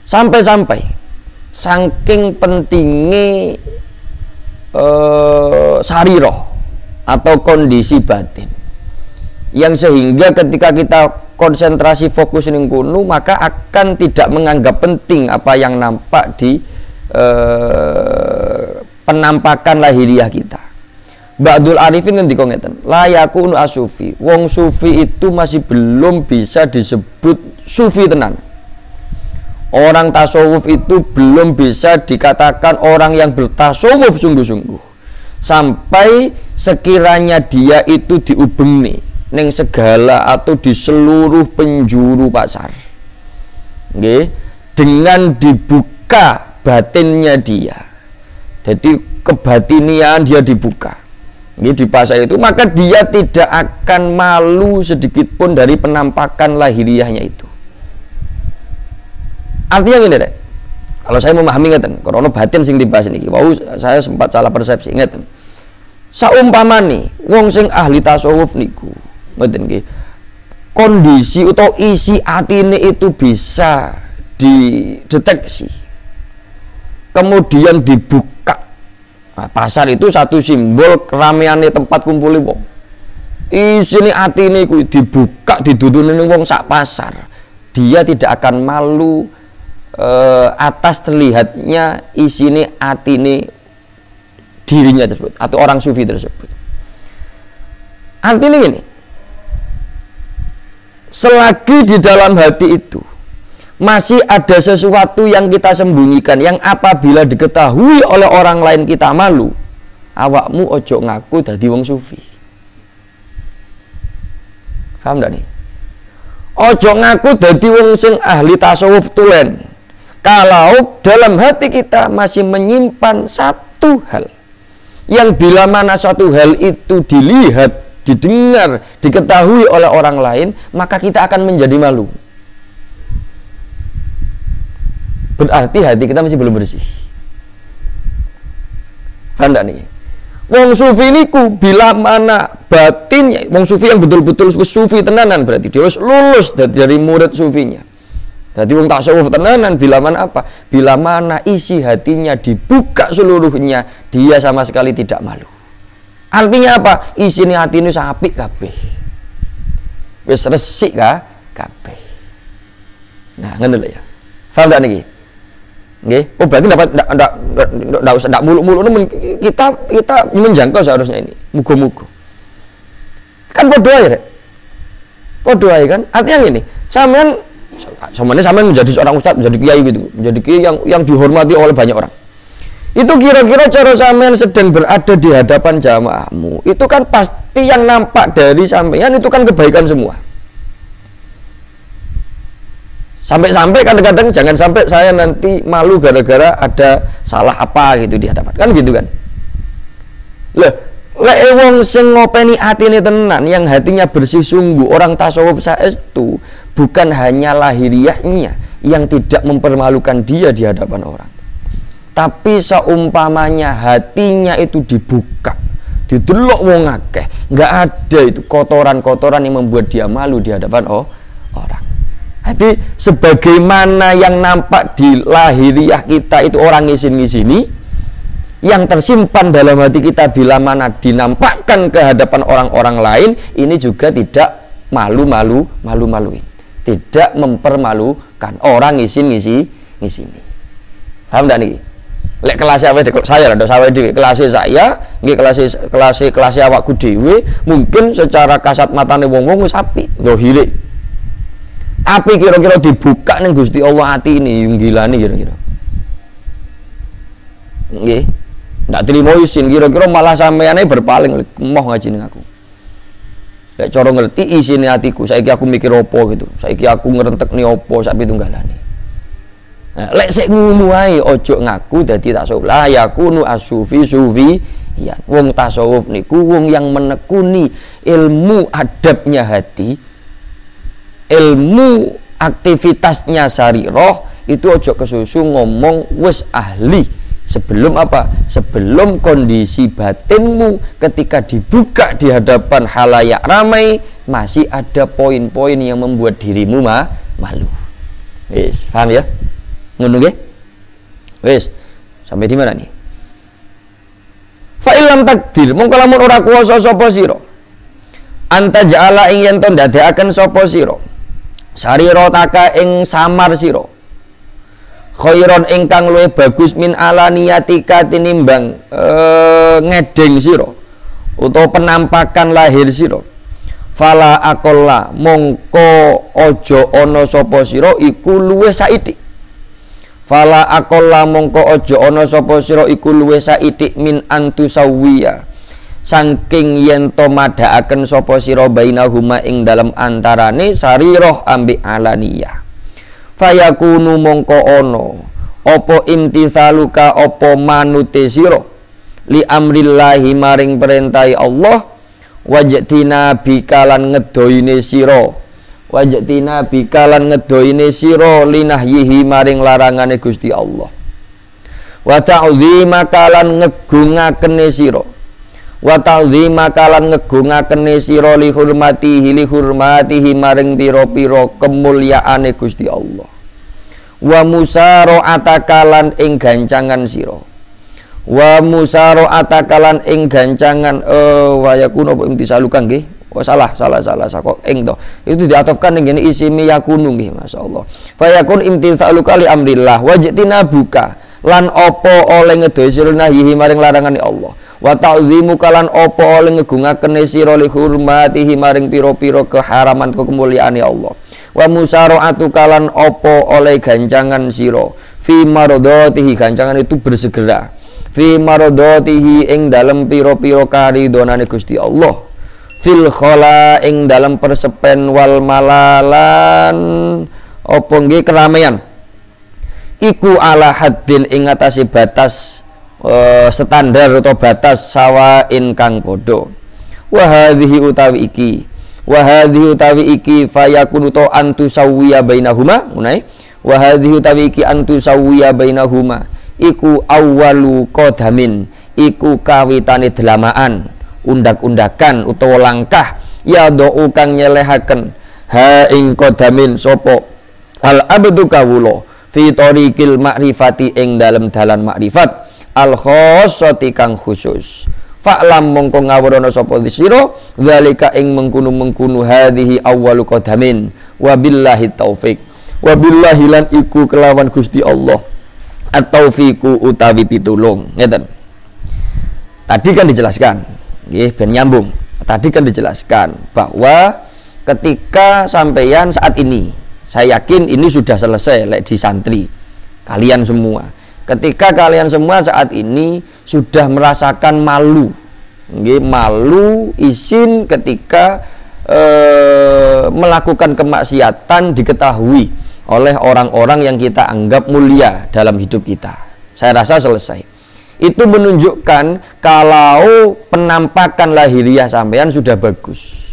Sampai-sampai saking pentingnya sariroh atau kondisi batin yang sehingga ketika kita konsentrasi fokus ning kono maka akan tidak menganggap penting apa yang nampak di penampakan lahiriah kita. Ba'dul arifin ngendika ngeten, la yakunu asufi. Wong sufi itu masih belum bisa disebut sufi tenan. Orang tasawuf itu belum bisa dikatakan orang yang bertasawuf sungguh-sungguh sampai sekiranya dia itu diubengi ning segala atau di seluruh penjuru pasar. Nggih, dengan dibuka batinnya dia. Jadi kebatinian dia dibuka. Nggih, di pasar itu maka dia tidak akan malu sedikit pun dari penampakan lahiriahnya itu. Artinya gini deh, kalau saya memahami ngeten, karena batin sing dibahas niki, wau saya sempat salah persepsi ngeten. Saumpamane wong sing ahli tasawuf niku, ngeten nggih. Kondisi atau isi atine itu bisa dideteksi. Kemudian dibuka. Nah, pasar itu satu simbol keramaiane tempat kumpulé wong. Isine atine iku dibuka didudune wong sak pasar. Dia tidak akan malu atas terlihatnya isine atine dirinya tersebut atau orang sufi tersebut. Artinya gini, selagi di dalam hati itu masih ada sesuatu yang kita sembunyikan, yang apabila diketahui oleh orang lain kita malu, awakmu ojo ngaku dadi wong sufi. Paham gak nih? Ojo ngaku dadi wong sing ahli tasawuf tulen. Kalau dalam hati kita masih menyimpan satu hal yang bila mana suatu hal itu dilihat, didengar, diketahui oleh orang lain, maka kita akan menjadi malu. Berarti hati kita masih belum bersih. Paham tak nih? Wong sufi niku bila mana batinnya, wong sufi yang betul-betul sufi tenanan berarti dia harus lulus dari murid sufinya. Jadi wong tasawuf tenanan bila mana apa? Bila mana isi hatinya dibuka seluruhnya, dia sama sekali tidak malu. Artinya apa? Isine hatine apik kabeh. Wis resik kabeh. Nah, ngono lho ya. Paham tak niki? Nggih. Oh, berarti enggak usah ndak muluk-muluk kita menjangkau seharusnya ini. Muga-muga. Kan padha ae, Rek. Padha ae kan? Artinya gini, sampean menjadi seorang ustadz, menjadi kiai gitu, menjadi kiai yang dihormati oleh banyak orang. Itu kira-kira cara sampean sedang berada di hadapan jamaahmu, itu kan pasti yang nampak dari sampean itu kan kebaikan semua. Sampai-sampai kadang-kadang jangan sampai saya nanti malu gara-gara ada salah apa gitu di hadapan, kan gitu kan. Lek wong sing ngopeni atine tenan, yang hatinya bersih sungguh, orang tasawuf saestu, bukan hanya lahiriahnya yang tidak mempermalukan dia di hadapan orang, tapi seumpamanya hatinya itu dibuka, didelok wong akeh, nggak ada itu kotoran-kotoran yang membuat dia malu di hadapan orang. Hati sebagaimana yang nampak di lahiriah kita itu orang ngisin-ngisini, yang tersimpan dalam hati kita bila mana dinampakkan ke hadapan orang-orang lain, ini juga tidak malu-maluin, tidak mempermalukan orang ngisi-ngisi. Paham tak nih? Lek kelas saya lah, saya dhewe, kelas saya, nggih kelas awakku dhewe, mungkin secara kasat matane wong-wong wis apik, zahire. Tapi kira-kira dibuka ning Gusti Allah ati ini yung gilane kira-kira. Nggih. Ndak trimo isin kira-kira malah sampeane berpaling moh ngaji ning aku. Lek cara ngerti isine atiku, saiki aku mikir opo gitu. Saiki aku ngrentekne opo sak pitunggalane. Nah, lek sik ngono ae ojo ngaku dadi tasawuf. La yakunu as-sufi ya. Wong tasawuf niku wong yang menekuni ilmu adabnya hati, ilmu aktivitasnya sariroh, itu ojo kesusu ngomong wis ahli sebelum apa? Sebelum kondisi batinmu ketika dibuka di hadapan halayak ramai masih ada poin-poin yang membuat dirimu malu. Wis, paham ya? Ngono nggih? Wis, sampai di mana nih? Fa illam takdir, mongko lamun ora kuwasa sapa sira. Anta ja'ala ing yen to ndadekaken sapa sira. Sarira taka ing samar sira. Khairon ingkang luwih bagus min alaniyatika tinimbang ngedeng sira utawa penampakan lahir sira. Fala aqalla mongko aja ana sapa sira iku luwih saithik. Fala aqalla mongko aja ana sapa sira iku luwih saithik min antusawiya. Saking yen to madhakaken sapa sira bainahuma ing dalem antarane sarirah ambek alaniyah. Fayakunu mongko ono opo imtithaluka opo manute sira li amrillahi maring perintahe Allah wajtina bikalan ngedoine sira wajtina bikalan ngedoine sira linahyihi maring larangane Gusti Allah wa ta'zima kalan ngegungakene sira wa ta'zima kalan ngegungakene sira li hurmatihi maring pira-pira kemulyaane Gusti Allah wa musara'ata kalan ing gancangan sira wa musara'ata kalan ing gancangan wa yakunu apa imtisalukan nggih oh salah kok ing to itu diatofkan ning ngene isimi yakunu nggih masyaallah fa yakun imtisaluka li amrillah wajtina buka lan apa oleh ngedohi sira nahyihi maring larangane Allah wa ta'zimu kalan apa oleh ngegungakene sira li hurmatihi maring pira-pira keharaman kemuliaane Allah wa musara'atu kalan opo oleh gancangan siro fi marodatihi gancangan itu bersegera fi marodatihi ing dalam piro-piro karidonane Gusti Allah fil khola ing dalam persepen wal malalan opo nggih keramaian iku ala haddin ing atase batas standar atau batas sawain kang podo wa hadhihi utawi iki wa hadhihi utawi iki fayakunu to antu sawiya bainahuma munai wa hadhihi utawi iki antu sawiya bainahuma iku awwalu qadamin iku kawitane delamaan undak-undakan utawa langkah ya do kang nyelehaken ha ing qadamin sapa al abdu kawula fi tariqil ma'rifati ing dalem dalan makrifat al khassati kang khusus fa'lam mongko ngawurana sapa sira zalika ing mengkunu hadhihi awwalu qadamin wabillahi taufik wabillahi lan iku kelawan Gusti Allah at-taufiku utawi pitulung ngeten. Tadi kan dijelaskan nggih ben nyambung. Tadi kan dijelaskan bahwa ketika sampeyan saat ini saya yakin ini sudah selesai lek di santri kalian semua. Ketika kalian semua saat ini sudah merasakan malu, malu izin ketika melakukan kemaksiatan diketahui oleh orang-orang yang kita anggap mulia dalam hidup kita. Saya rasa selesai. Itu menunjukkan kalau penampakan lahiriah sampean sudah bagus.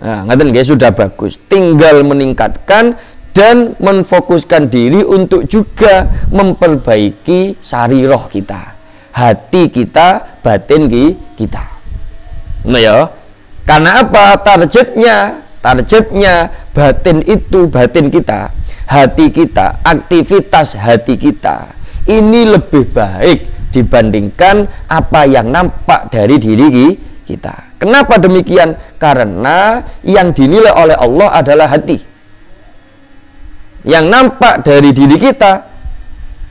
Nah, ngaten nggih sudah bagus. Tinggal meningkatkan dan menfokuskan diri untuk juga memperbaiki sariroh kita, hati kita, batin kita. Nah ya, karena apa? Targetnya batin itu, batin kita, hati kita, aktivitas hati kita ini lebih baik dibandingkan apa yang nampak dari diri kita. Kenapa demikian? Karena yang dinilai oleh Allah adalah hati. Yang nampak dari diri kita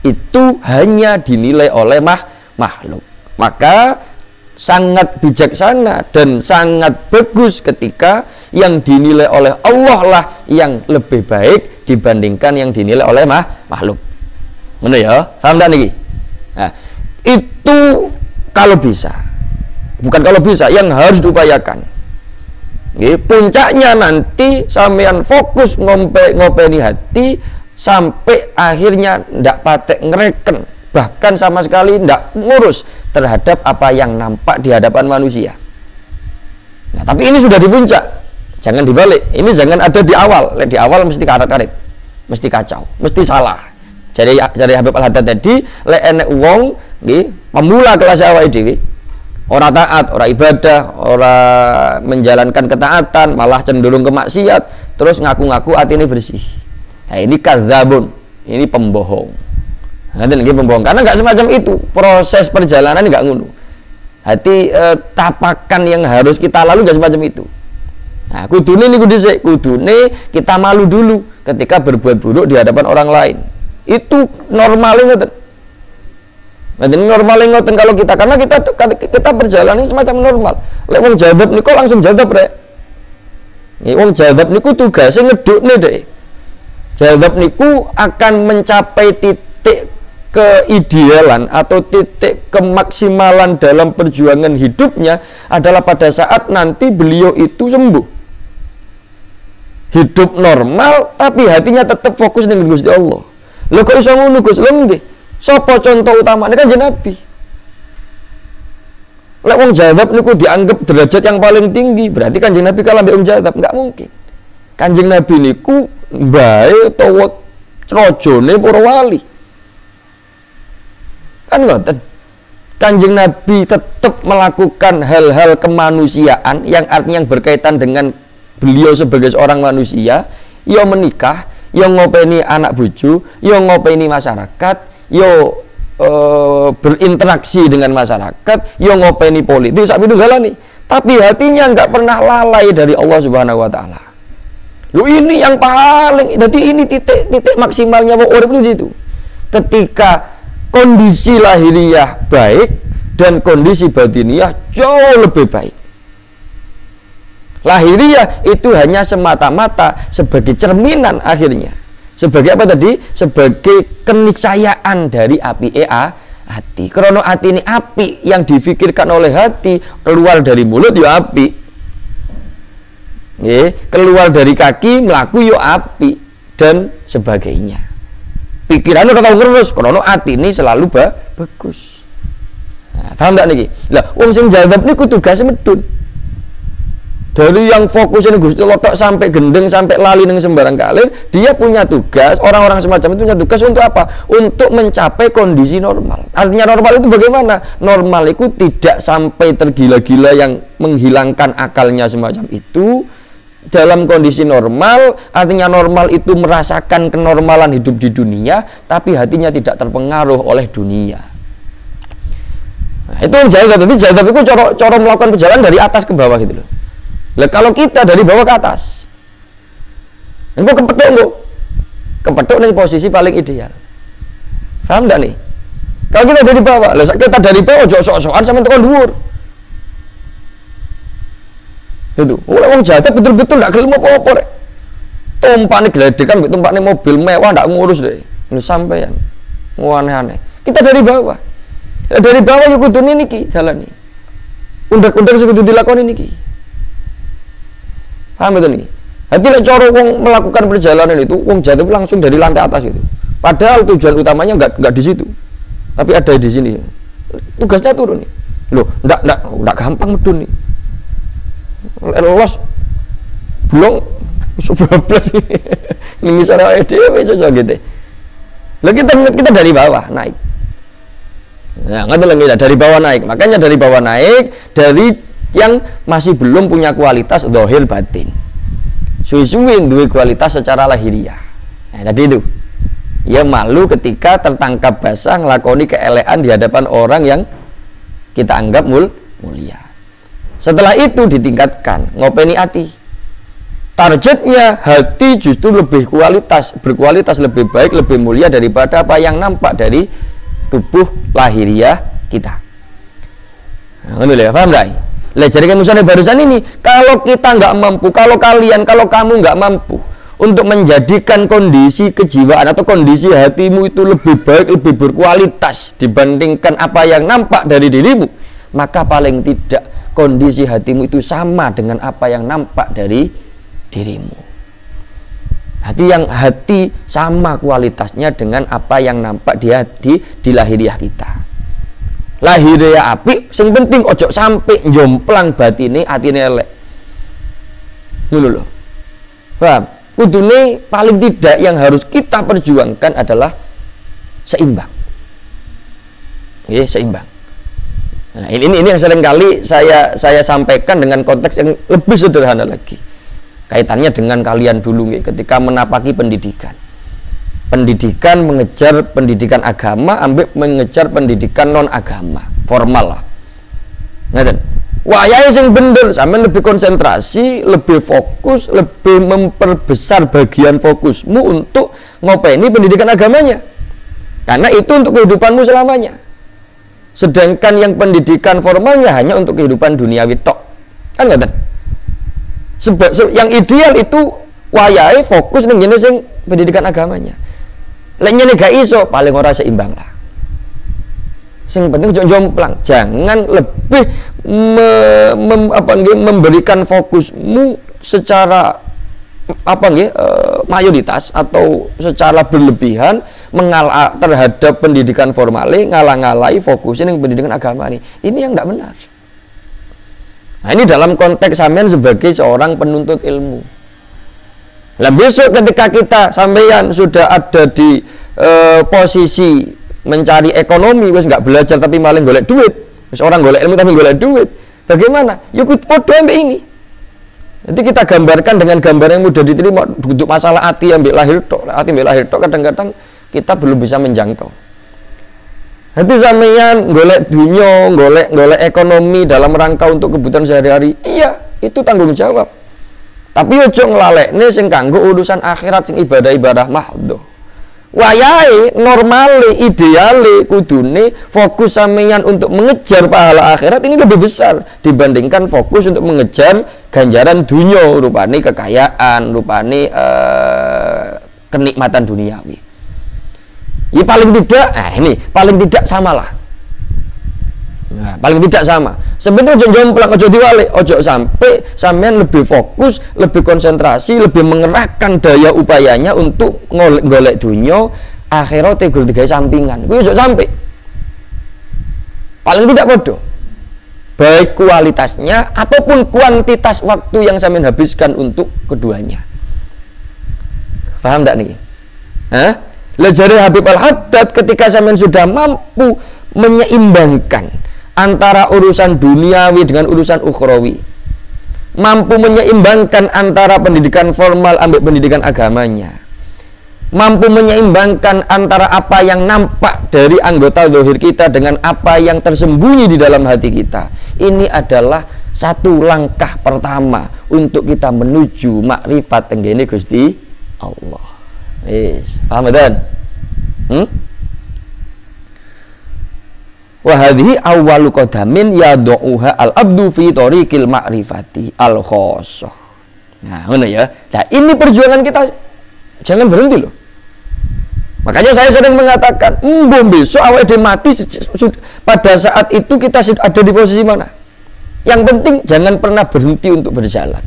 itu hanya dinilai oleh makhluk. Maka sangat bijaksana dan sangat bagus ketika yang dinilai oleh Allah lah yang lebih baik dibandingkan yang dinilai oleh makhluk. Mana ya? Paham tak niki? Nah, itu kalau bisa. Bukan kalau bisa, yang harus diupayakan. Puncaknya nanti sampean fokus ngopeni hati sampai akhirnya ndak patek ngereken, bahkan sama sekali ndak ngurus terhadap apa yang nampak di hadapan manusia. Nah, tapi ini sudah di puncak, jangan dibalik. Ini jangan ada di awal. Di awal mesti karet-karet, mesti kacau, mesti salah. Jadi Habib Al-Haddad tadi, lek enek wong nggih pemula kelas awake dhewe, ora taat, ora ibadah, ora menjalankan ketaatan, malah cenderung ke maksiat, terus ngaku-ngaku atine bersih. Nah, ini kadzabun, ini pembohong. Nanti lagi pembohong, karena nggak semacam itu proses perjalanan, nggak ngono. Hati tapakan yang harus kita lalui nggak semacam itu. Nah, kudune niku dhisik, kudune kita malu dulu ketika berbuat buruk di hadapan orang lain. Itu normalnya ngoten. Nah, ini normalnya ngoten kalau kita, karena kita berjalan ini semacam normal. Lek wong jadab niku langsung jadab rek. Nih wong jadab niku tugasnya ngedukne deh. Jadab niku akan mencapai titik keidealan atau titik kemaksimalan dalam perjuangan hidupnya adalah pada saat nanti beliau itu sembuh, hidup normal, tapi hatinya tetap fokus dengan Gusti Allah. Lho kok iso ngono Gus? Lho nggih. Sapa contoh utamane Kanjeng Nabi. Lek wong jadab niku dianggap derajat yang paling tinggi, berarti Kanjeng Nabi kalah mbek wong jadab, enggak mungkin. Kanjeng Nabi niku mbae utawa rajane para wali. Kan ngoten. Kanjeng Nabi tetap melakukan hal-hal kemanusiaan yang artinya yang berkaitan dengan beliau sebagai seorang manusia, ya menikah, ya ngopeni anak bojo, ya ngopeni masyarakat, ya berinteraksi dengan masyarakat, ya ngopeni politik, sak pitunggalane. Tapi hatinya enggak pernah lalai dari Allah Subhanahu wa taala. Lu ini yang paling, jadi ini titik maksimalnya wong urip di situ. Ketika kondisi lahiriah baik dan kondisi batiniah jauh lebih baik. Lahiriah itu hanya semata-mata sebagai cerminan akhirnya. Sebagai apa tadi? Sebagai keniscayaan dari api hati. Karena hati ini api yang difikirkan oleh hati, keluar dari mulut ya api. Keluar dari kaki melaku ya api dan sebagainya. Pikirannya udah tahu ngerus, karena hati ini selalu bagus. Nah, paham tak niki? Lah, wong sing jadab niku tugasnya medun. Dari yang fokusnya Gusti Allah sampai gendeng, sampai lali dengan sembarang kali, dia punya tugas, orang-orang semacam itu punya tugas untuk apa? Untuk mencapai kondisi normal. Artinya normal itu bagaimana? Normal itu tidak sampai tergila-gila yang menghilangkan akalnya semacam itu. Dalam kondisi normal, artinya normal itu merasakan kenormalan hidup di dunia, tapi hatinya tidak terpengaruh oleh dunia. Nah, itu yang jadab. Tapi jadab itu cara melakukan perjalanan dari atas ke bawah gitu loh. Lah kalau kita dari bawah ke atas, engko kepethuk ning posisi paling ideal. Paham enggak nih? Kalau kita dari bawah, lah kita dari bawah ojo sok-sokan sampe tekan dhuwur. Itu, wong jadab betul-betul enggak gelem apa-apa rek. Tumpakne gledekan mbek tumpakne mobil mewah ndak ngurus deh. Lu sampean. Aneh-aneh. Kita dari bawah. Dari bawah yo kudune niki jalani. Undak-undak sing kudu dilakoni niki. Paham betul nih? Hati lek cara wong melakukan perjalanan itu, wong jatuh langsung dari lantai atas itu. Padahal tujuan utamanya enggak di situ. Tapi ada di sini. Tugasnya turun nih. Loh, enggak gampang medun nih. Los belum sebablas ini misalnya dhewe iso gitu. Lah kita dari bawah naik. Nah, nggak lagi dari bawah naik. Makanya dari bawah naik dari yang masih belum punya kualitas zahir batin. Suwi-suwi duwe kualitas secara lahiriah. Nah, tadi itu. Ya malu ketika tertangkap basah ngelakoni keelean di hadapan orang yang kita anggap mulia. Setelah itu ditingkatkan ngopeni ati. targetnya hati justru lebih berkualitas lebih baik, lebih mulia daripada apa yang nampak dari tubuh lahiriah kita. Nah, ya, paham nggak? Jadi misalnya barusan ini, kalau kita nggak mampu, kalau kamu nggak mampu untuk menjadikan kondisi kejiwaan atau kondisi hatimu itu lebih baik, lebih berkualitas dibandingkan apa yang nampak dari dirimu, maka paling tidak kondisi hatimu itu sama dengan apa yang nampak dari dirimu. Hati sama kualitasnya dengan apa yang nampak di lahiriah kita. Lahiriah apik, sing penting ojo sampai jomplang batine atine elek. Ngono lho. Paham? Kudune paling tidak yang harus kita perjuangkan adalah seimbang. Seimbang. Nah, ini yang sering kali saya sampaikan dengan konteks yang lebih sederhana lagi. Kaitannya dengan kalian dulu ketika menapaki pendidikan. Pendidikan mengejar pendidikan agama, mengejar pendidikan non agama, formal lah. Ngaten. Wayahe sing bener, sampean lebih konsentrasi, lebih fokus, lebih memperbesar bagian fokusmu untuk ngopeni pendidikan agamanya. Karena itu untuk kehidupanmu selamanya. Sedangkan yang pendidikan formalnya hanya untuk kehidupan duniawi tok. Kan ngaten. Yang ideal itu wayahe fokus ning ngene sing pendidikan agamanya. Lek nyene gak iso, paling ora seimbang lah. Sing penting jomplang, jangan lebih memberikan fokusmu secara mayoritas atau secara berlebihan terhadap pendidikan formale, ngalang-ngalai fokusnya dengan pendidikan agama ini. Ini yang tidak benar. Nah, ini dalam konteks sampean sebagai seorang penuntut ilmu. Lah besok ketika kita sampean sudah ada di posisi mencari ekonomi, wis nggak belajar tapi malah golek duit, wis orang golek ilmu tapi golek duit, bagaimana? Yuk podo ambek ini. Nanti kita gambarkan dengan gambar yang mudah diterima. Untuk masalah hati ambil lahir tok, kadang-kadang kita belum bisa menjangkau. Nanti sampean golek dunia, golek ekonomi dalam rangka untuk kebutuhan sehari-hari, iya itu tanggung jawab. Tapi ojo nglalekne sing kanggo urusan akhirat, sing ibadah-ibadah mahdhah. Wayahe normale ideale kudune fokus sampeyan untuk mengejar pahala akhirat ini lebih besar dibandingkan fokus untuk mengejar ganjaran dunia, rupane kekayaan, rupane kenikmatan duniawi. Ya paling tidak samalah. Nah, paling tidak sama. Sebenarnya ojo jomplang, ojo diwalik, ojo sampai sampean lebih fokus, lebih konsentrasi, lebih mengerahkan daya upayanya untuk golek dunia, akhirat tiga sampingan. Kuwi ojo sampai. Paling tidak bodoh. Baik kualitasnya ataupun kuantitas waktu yang sampean habiskan untuk keduanya. Paham tak nih? Hah? Lejare Habib Al-Haddad ketika sampean sudah mampu menyeimbangkan antara urusan duniawi dengan urusan ukhrawi, mampu menyeimbangkan antara pendidikan formal ambil pendidikan agamanya, mampu menyeimbangkan antara apa yang nampak dari anggota zahir kita dengan apa yang tersembunyi di dalam hati kita. Ini adalah satu langkah pertama untuk kita menuju makrifat tenggene Gusti Allah. Paham dan? Wa hadhihi awwalu qadamin yad'uha al-abdu fi tariqil ma'rifati al-khassah. Nah, ngono ya. Nah, ini perjuangan kita, jangan berhenti loh. Makanya saya sering mengatakan, besok awake dhewe mati pada saat itu kita ada di posisi mana? Yang penting jangan pernah berhenti untuk berjalan,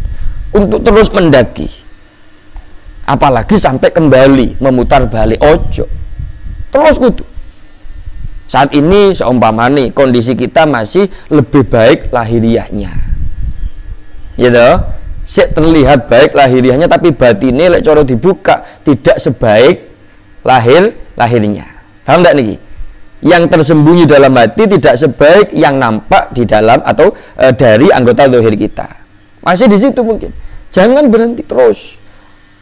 untuk terus mendaki. Apalagi sampai kembali memutar balik, ojo. Terus kudu. Saat ini seumpamane kondisi kita masih lebih baik lahiriahnya, gitu. Terlihat baik lahiriahnya, tapi batinnya lek cara dibuka tidak sebaik lahirnya. Paham enggak niki? Yang tersembunyi dalam hati tidak sebaik yang nampak di dalam atau dari anggota zahir kita. Masih di situ mungkin. Jangan berhenti terus.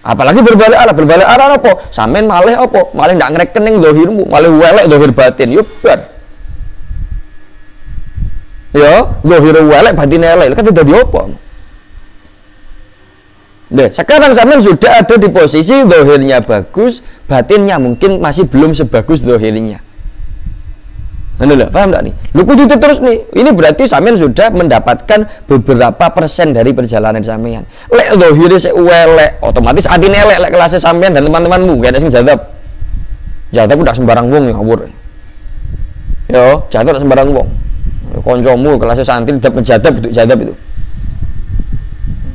Apalagi berbalik arah apa? Sampean malih apa? Malih ndak ngreken ning zahirmu, malih welek zahir batin. Yo bar. Yo, zahir welek batin elek. Kan dadi apa? Nah, sekarang sampean sudah ada di posisi zahirnya bagus, batinnya mungkin masih belum sebagus zahirnya. Paham enggak nih? Lu kudu terus nih. Ini berarti sampean sudah mendapatkan beberapa persen dari perjalanan sampean. Lek zahire sik elek, otomatis atine elek lek kelas sampean dan teman-temanmu gak ada sing jadab. Jadab udah sembarang wong ya ngawur. Yo, jadab sembarang wong. Kancamu kelas santri dapat jadab itu jadab itu.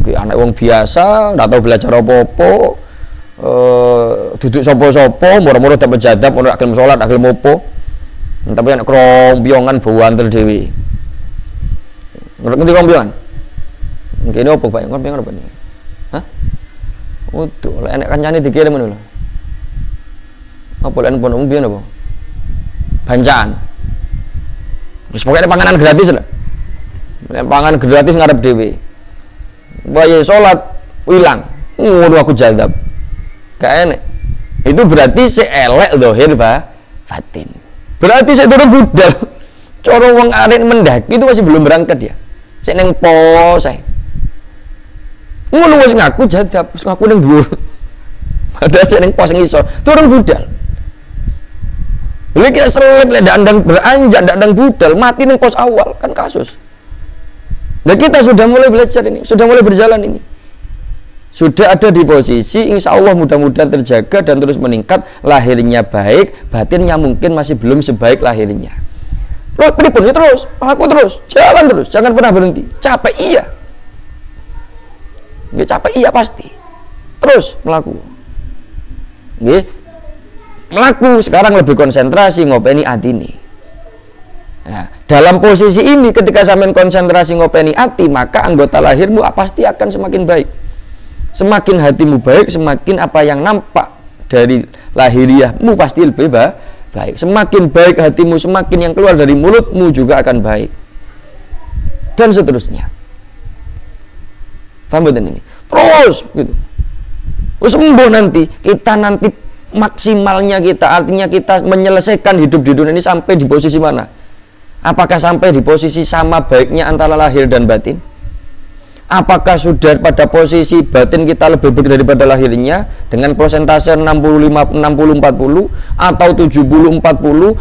Anak wong biasa, nggak tahu belajar apa-apa, duduk sopo-sopo, murah-murah dapat jadab, murah akhir sholat, akhir mopo, tapi anak krompiongan bawantel dewi. Ngerti krompiongan? Mungkin apa pak? Krompiongan apa nih? Hah? Udah, anak kancane dikirim mana? Apa lain pun umbian apa? Bancaan. Terus pokoknya panganan gratis lah. Panganan gratis ngarep dewi. Bayi sholat hilang, aku jadab, gak enak. Itu berarti seelek zahir batin. Berarti saya turun budal. Coro wong arek mendaki itu masih belum berangkat dia. Saya neng pos saya. Ngono wis ngaku jadab, wis ngaku neng dhuwur. Padahal saya neng pos ngisor, turun budal. Lha kira selip lek ndang beranjak ndang budal, mati neng pos awal kan kasus. Dan kita sudah mulai belajar ini, sudah mulai berjalan ini. Sudah ada di posisi insya Allah mudah-mudahan terjaga dan terus meningkat. Lahirnya baik, batinnya mungkin masih belum sebaik lahirnya. Loh, pripun ya terus, aku terus, jalan terus, jangan pernah berhenti. Capek iya. Nggih capek iya pasti. Terus melaku. Nggih. Melaku sekarang lebih konsentrasi ngopeni atine. Nah, dalam posisi ini ketika sampean konsentrasi ngopeni hati, maka anggota lahirmu pasti akan semakin baik. Semakin hatimu baik, semakin apa yang nampak dari lahiriahmu pasti lebih baik. Semakin baik hatimu, semakin yang keluar dari mulutmu juga akan baik. Dan seterusnya. Paham betul ini? Terus gitu. Sembuh nanti, kita nanti maksimalnya kita, artinya kita menyelesaikan hidup di dunia ini sampai di posisi mana? Apakah sampai di posisi sama baiknya antara lahir dan batin? Apakah sudah pada posisi batin kita lebih baik daripada lahirnya dengan persentase 65-60-40 atau 70-40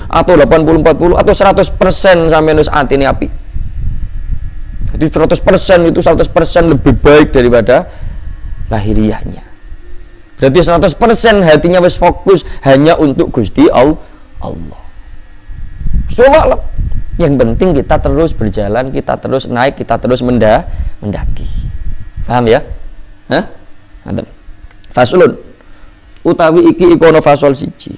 atau 80-40 atau 100% sampai nus atine api? Jadi 100% itu 100% lebih baik daripada lahiriahnya. Berarti 100% hatinya wis fokus hanya untuk Gusti Allah. Soalnya yang penting kita terus berjalan, kita terus naik, kita terus mendaki. Paham ya? Hah? Nanten. Fasulun utawi iki ikono fasol siji.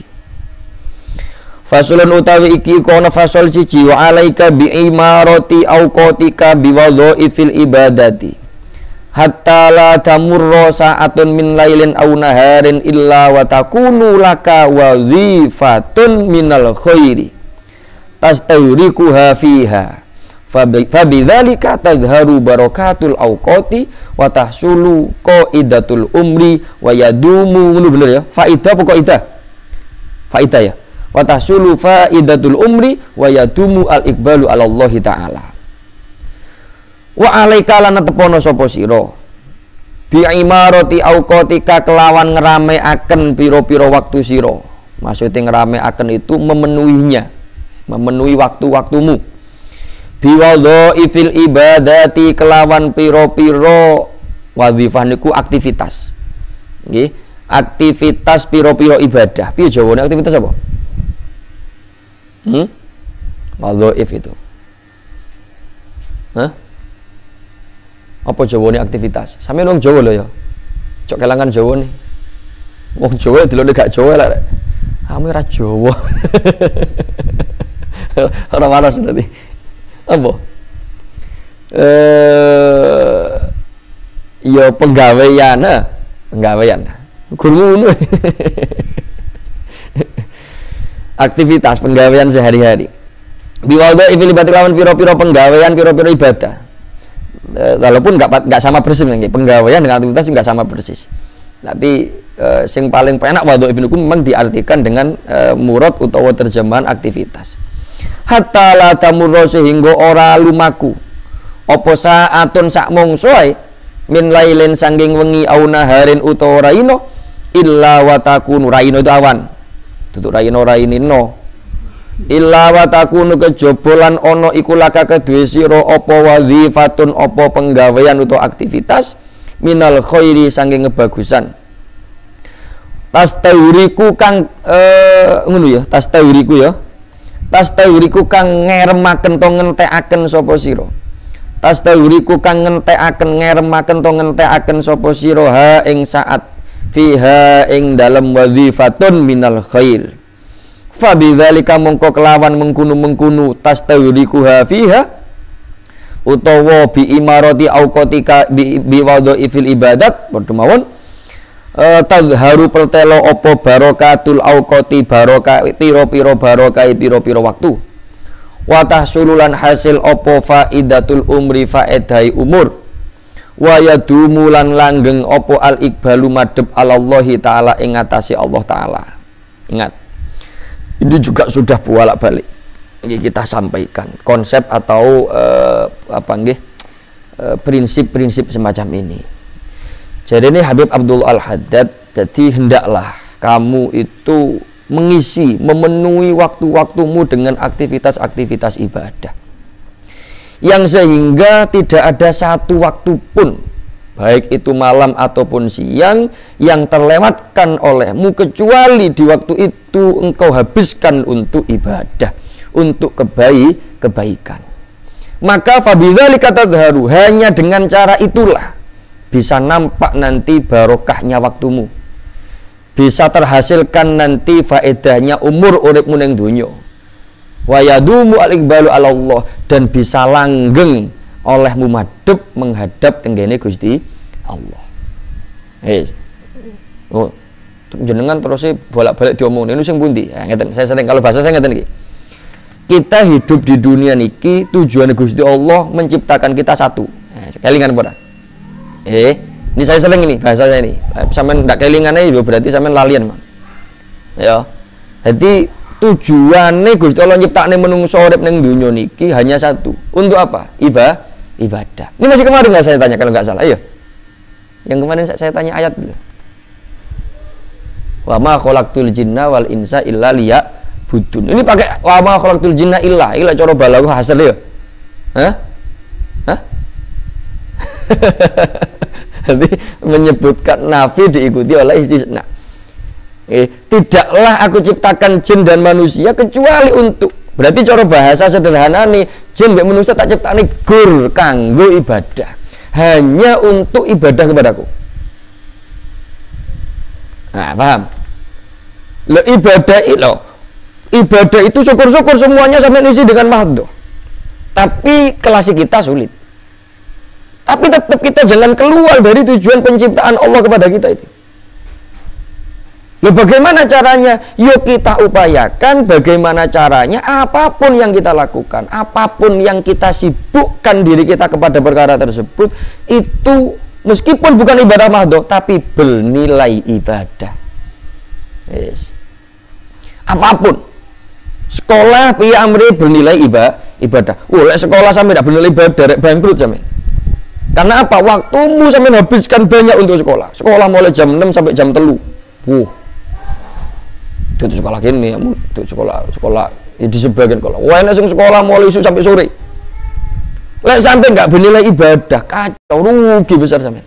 Fasulun utawi iki ikono fasol siji wa alaika bi imarati auqatika bi wadhaifil ibadati. Hatta la tamurra sa'atun min lailin aw naharin illa wa takunu laka wazifatun minal khairi tastawrikuha fiha fabidzalika tadhharu barakatul awqati wa tahsulu qaidatul umri wa yadumu. Bener ya, faidah apa qaidah? Faidah ya. Wa tahsulu faidatul umri wa yadumu al iqbalu ala Allah taala. Wa alaika lan tepono sapa sira bi imarati awqatika kelawan ngerameaken pira-pira waktu sira. Maksudnya ngerameaken itu memenuhinya, memenuhi waktu-waktumu. Biwadhaifil ibadati kelawan piro-piro wadhifah niku aktivitas. Nggih, aktivitas piro-piro ibadah. Piye jawane aktivitas apa? Wadhaif itu. Hah? Apa jawane aktivitas? Sampeyan wong Jawa lho ya. Cok kelangan Jawa nih. Wong Jawa delok gak Jawa lek. Ame ra Jawa. Orang waras berarti apa? Ya penggawaian, penggawaian. Guru aktivitas penggawaian sehari-hari. Biwaldo ifil ibadah lawan piro-piro penggawaian, piro-piro ibadah. Walaupun nggak sama persis, penggawaian dengan aktivitas juga sama persis. Tapi sing paling penak wadho ifil hukum memang diartikan dengan murad utawa terjemahan aktivitas. Hatta la tamurra sehingga ora lumaku apa saatun sak mongso ae min lailin sanging wengi au naharin utawa raino illa wa takunu raino itu awan tutuk raino rainino illa wa takunu kejobolan ono iku laka kedue sira apa wazifatun apa penggawean utawa aktivitas minal khairi sanging ngebagusan tastawriku kang ngono ya tastawriku kang ngeremaken to ngentekaken sapa sira tastawriku kang ngentekaken ngeremaken to ngentekaken sapa sira ha ing saat fiha ing dalem wazifatun minal khair fa bidzalika mongko kelawan mengkunu tastawriku ha fiha utawa bi imarati auqatika bi wadai fil ibadat padha mawon tazharu pertelo opo barokatul auqati barokah piro-piro barokah piro-piro waktu wa tahsululan hasil opo faidatul umri faedai umur wa yadumulan langgeng opo al ikbalu madhep alallahi taala ing atase Allah taala. Ingat, ini juga sudah bolak-balik ini kita sampaikan konsep atau prinsip-prinsip semacam ini. Jadi ini Habib Abdul Al-Haddad, jadi hendaklah kamu itu mengisi, memenuhi waktu-waktumu dengan aktivitas-aktivitas ibadah yang sehingga tidak ada satu waktu pun baik itu malam ataupun siang yang terlewatkan olehmu kecuali di waktu itu engkau habiskan untuk ibadah, untuk kebaikan. Maka fabidzalika tadharu, hanya dengan cara itulah bisa nampak nanti barokahnya waktumu, bisa terhasilkan nanti faedahnya umur uripmu ning donya, wa yadumu al-iqbalu ala Allah, dan bisa langgeng olehmu madhep menghadap tenggene Gusti Allah. Oh, jenengan terus bolak-balik diomongin ini sing pundi? Ya, ngeten, saya sering kalau bahasa saya ngeten iki. Kita hidup di dunia niki tujuan Gusti Allah menciptakan kita satu. Nah, kelingan pada. Ini saya sering ini bahasa saya ini. Sampean ndak kelingane ya berarti sampean lalian, Mang. Ya. Jadi tujuane Gusti Allah nyiptakne menungso urip ning donya niki hanya satu. Untuk apa? Ibadah. Ini masih kemarin nggak saya tanya kalau nggak salah. Iya. Yang kemarin saya tanya ayat dulu. Wa ma khalaqtul jinna wal insa illa liya'budun. Ini pakai wa ma khalaqtul jinna illa cara balaghah hasil ya. Hah? Jadi menyebutkan nafi diikuti oleh istisna. Tidaklah aku ciptakan jin dan manusia kecuali untuk. Berarti cara bahasa sederhana nih, jin dan manusia tak ciptakane gur kanggo ibadah. Hanya untuk ibadah kepadaku. Nah, paham? Ibadah itu syukur-syukur semuanya sampai isi dengan mahdoh. Tapi kelas kita sulit. Tapi tetap kita jangan keluar dari tujuan penciptaan Allah kepada kita itu. Loh, bagaimana caranya? Yuk kita upayakan bagaimana caranya, apapun yang kita lakukan, apapun yang kita sibukkan diri kita kepada perkara tersebut, itu meskipun bukan ibadah mahdoh, tapi bernilai ibadah. Yes. Apapun. Sekolah piye amri bernilai ibadah. Sekolah sampai tidak bernilai ibadah, bangkrut sampai. Karena apa? Waktumu sampai habiskan banyak untuk sekolah. Sekolah mulai jam 6 sampai jam 3. Itu sekolah gini ya, itu sekolah ya di sebagian sekolah. Wah, ini sekolah mulai isu sampai sore. Lek sampai nggak bernilai ibadah, kacau, rugi besar sampai.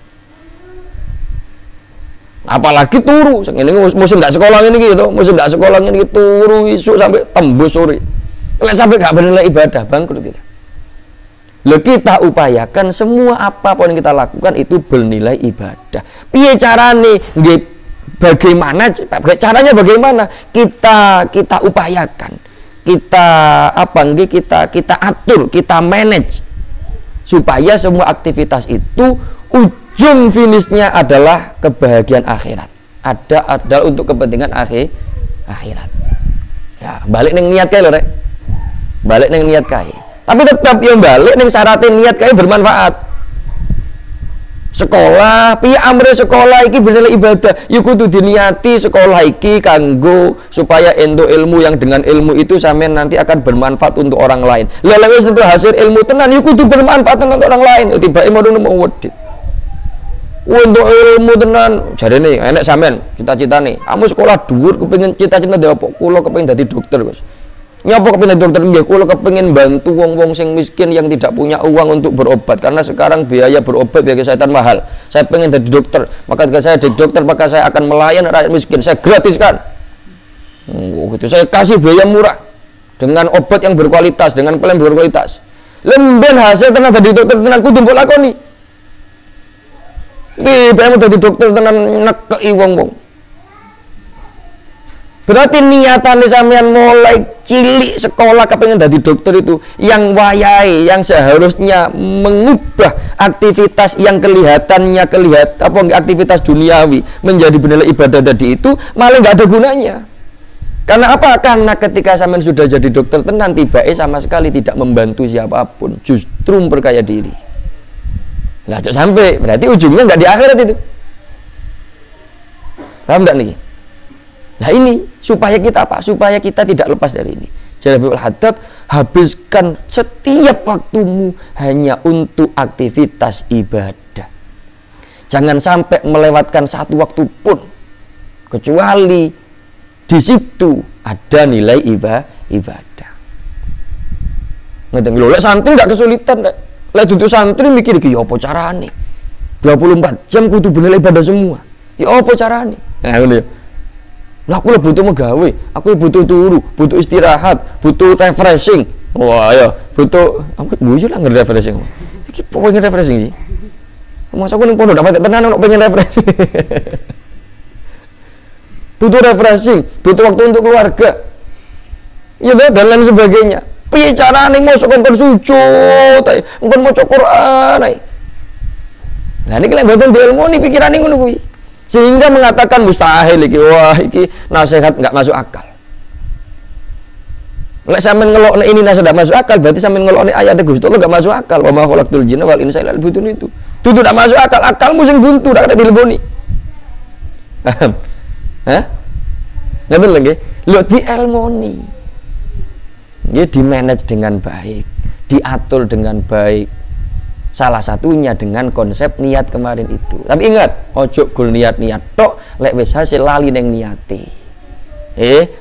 Apalagi turu, ini musim nggak sekolah ini gitu, musim nggak sekolah ini turu isu sampai tembus sore. Lek sampai nggak bernilai ibadah, bangkrut tidak. Kita upayakan semua apapun yang kita lakukan itu bernilai ibadah. Piye carane nggih? Bagaimana caranya? Bagaimana kita upayakan, kita atur, kita manage supaya semua aktivitas itu ujung finishnya adalah kebahagiaan akhirat, ada untuk kepentingan akhirat. Ya, balik neng niat kae lho rek, balik neng niat kae, tapi tetap yang balik neng syaratnya niat kae bermanfaat. Sekolah, piye amre sekolah iki bernilai ibadah, ya kudu diniati sekolah iki kanggo supaya ento ilmu yang dengan ilmu itu sampean nanti akan bermanfaat untuk orang lain. Lah lek wis entuk hasil ilmu tenan ya kudu bermanfaat untuk orang lain. Tiba-tiba mau wedit. untuk ilmu tenan. Jarene enek sampean cita-citane, kamu sekolah dhuwur kepengin cita-cita ndek apa? Kula kepengin dadi dokter, Gus. Nyapa kepengin dadi dokter nggih, kula kepengin bantu wong-wong sing miskin yang tidak punya uang untuk berobat karena sekarang biaya berobat biaya kesehatan mahal. Saya pengen jadi dokter, maka ketika saya jadi dokter maka saya akan melayani rakyat miskin, saya gratiskan. Gitu. Saya kasih biaya murah dengan obat yang berkualitas, dengan pelayanan berkualitas. Lemben hasil tenan dadi dokter tenan kudu mbok lakoni. Iki pengen dadi dokter tenan nekeki wong-wong. Berarti niatan sampean mulai cilik sekolah kepengen jadi dokter itu yang wayai, yang seharusnya mengubah aktivitas yang kelihatannya aktivitas duniawi menjadi bernilai ibadah tadi itu malah nggak ada gunanya. Karena apa? Karena ketika sampean sudah jadi dokter tenan tiba-tiba sama sekali tidak membantu siapapun, justru memperkaya diri. Nah, sampai berarti ujungnya nggak di akhirat itu. Paham nggak nih? Nah ini supaya kita apa? Supaya kita tidak lepas dari ini. Jalabul Haddad, habiskan setiap waktumu hanya untuk aktivitas ibadah. Jangan sampai melewatkan satu waktu pun kecuali di situ ada nilai ibadah. Ngerti lho, lek santri ndak kesulitan, lek duduk santri mikir iki ya apa carane? 24 jam kudu bernilai ibadah semua. Ya apa carane? Nah ngono ya. Lah aku butuh megawe, aku butuh turu, butuh istirahat, butuh refreshing. Wah ya, butuh aku bujuk lah ngerti refreshing. Iki pengen refreshing sih. Masa aku ning pondok dapat tenan ono pengen refreshing. Butuh refreshing, butuh waktu untuk keluarga. Ya dan lain sebagainya. Piye carane mosok kon sujud, kon maca Quran ae. Lah niki lek mboten ilmu ni pikirane ngono kuwi. Sehingga mengatakan mustahil iki, wah iki nasihat nggak masuk akal. Lek sampean ngelokne ini nasihat nggak masuk akal, berarti sampean ngelokne ayat Gusti Allah nggak masuk akal. Wa ma khalaqtul jinna wal insa illa liya'budun itu. Tutu nggak masuk akal, akalmu sing buntu ndak ada dileboni. Paham? Hah? Ngoten lho nggih. Lho dielmoni. Nggih di-manage dengan baik, diatur dengan baik. Salah satunya dengan konsep niat kemarin itu. Tapi ingat, ojo gul niat-niat tok, lek wis hasil lali neng niate.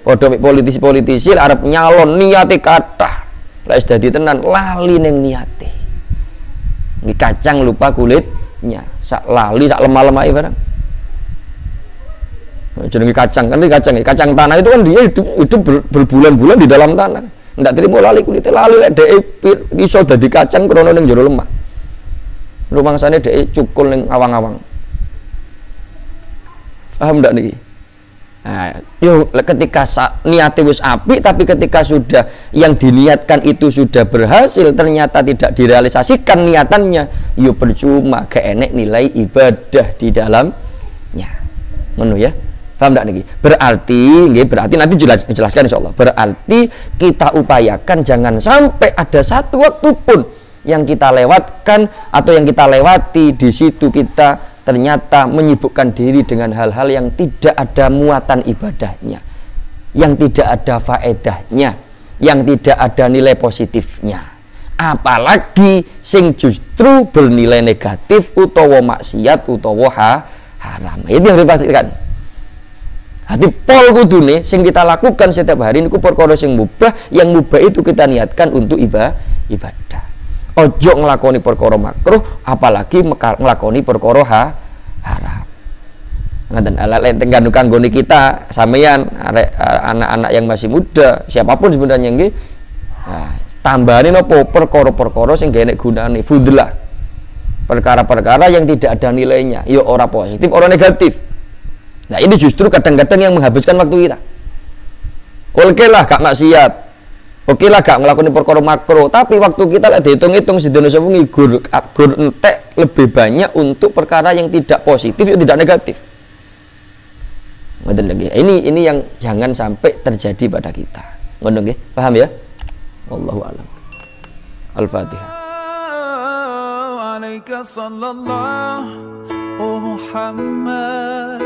Padha politisi-politisi arep nyalon niate kathah. Lek wis dadi tenan lali neng niate. Iki kacang lupa kulitnya, sak lali sak lemah-lemah barang. Jenenge kacang kan kacang tanah itu kan dia hidup berbulan-bulan di dalam tanah. Ndak terima lali kulitnya, lali lek dhek iso dadi kacang krono ning jero lemah. Rumangsane dhek cukul ning awang-awang. Paham ndak niki? Nah, yo ketika niate wis apik tapi ketika sudah yang diniatkan itu sudah berhasil ternyata tidak direalisasikan niatannya, yo percuma, gak enek nilai ibadah di dalamnya. Ngono ya. Paham ndak niki? Berarti nanti jelaskan insyaallah. Berarti kita upayakan jangan sampai ada satu waktu pun yang kita lewatkan atau yang kita lewati di situ kita ternyata menyibukkan diri dengan hal-hal yang tidak ada muatan ibadahnya, yang tidak ada faedahnya, yang tidak ada nilai positifnya, apalagi sing justru bernilai negatif utawa maksiat utawa haram. Itu yang dipastikan. Hati pol kudune sing kita lakukan setiap hari niku perkara sing mubah, yang mubah itu kita niatkan untuk ibadah. Ojo nglakoni perkara makruh, apalagi nglakoni perkara haram. Ngaten ala tenggan kanggone kita sampeyan anak-anak yang masih muda, siapapun sebenarnya nggih. Nah, tambahane napa perkara-perkara sing gak enek gunane, fudlah. Perkara-perkara yang tidak ada nilainya, ya ora positif, ora negatif. Nah, ini justru kadang-kadang yang menghabiskan waktu kita. Oke lah gak maksiat. Oke lah gak ngelakuin perkara makro, tapi waktu kita lihat dihitung-hitung sedina sewengi gur entek lebih banyak untuk perkara yang tidak positif, yang tidak negatif. Ngoten lagi. Ini yang jangan sampai terjadi pada kita. Ngono nggih? Paham ya? Wallahu a'lam. Al-Fatihah. Alaika sallallahu Muhammad.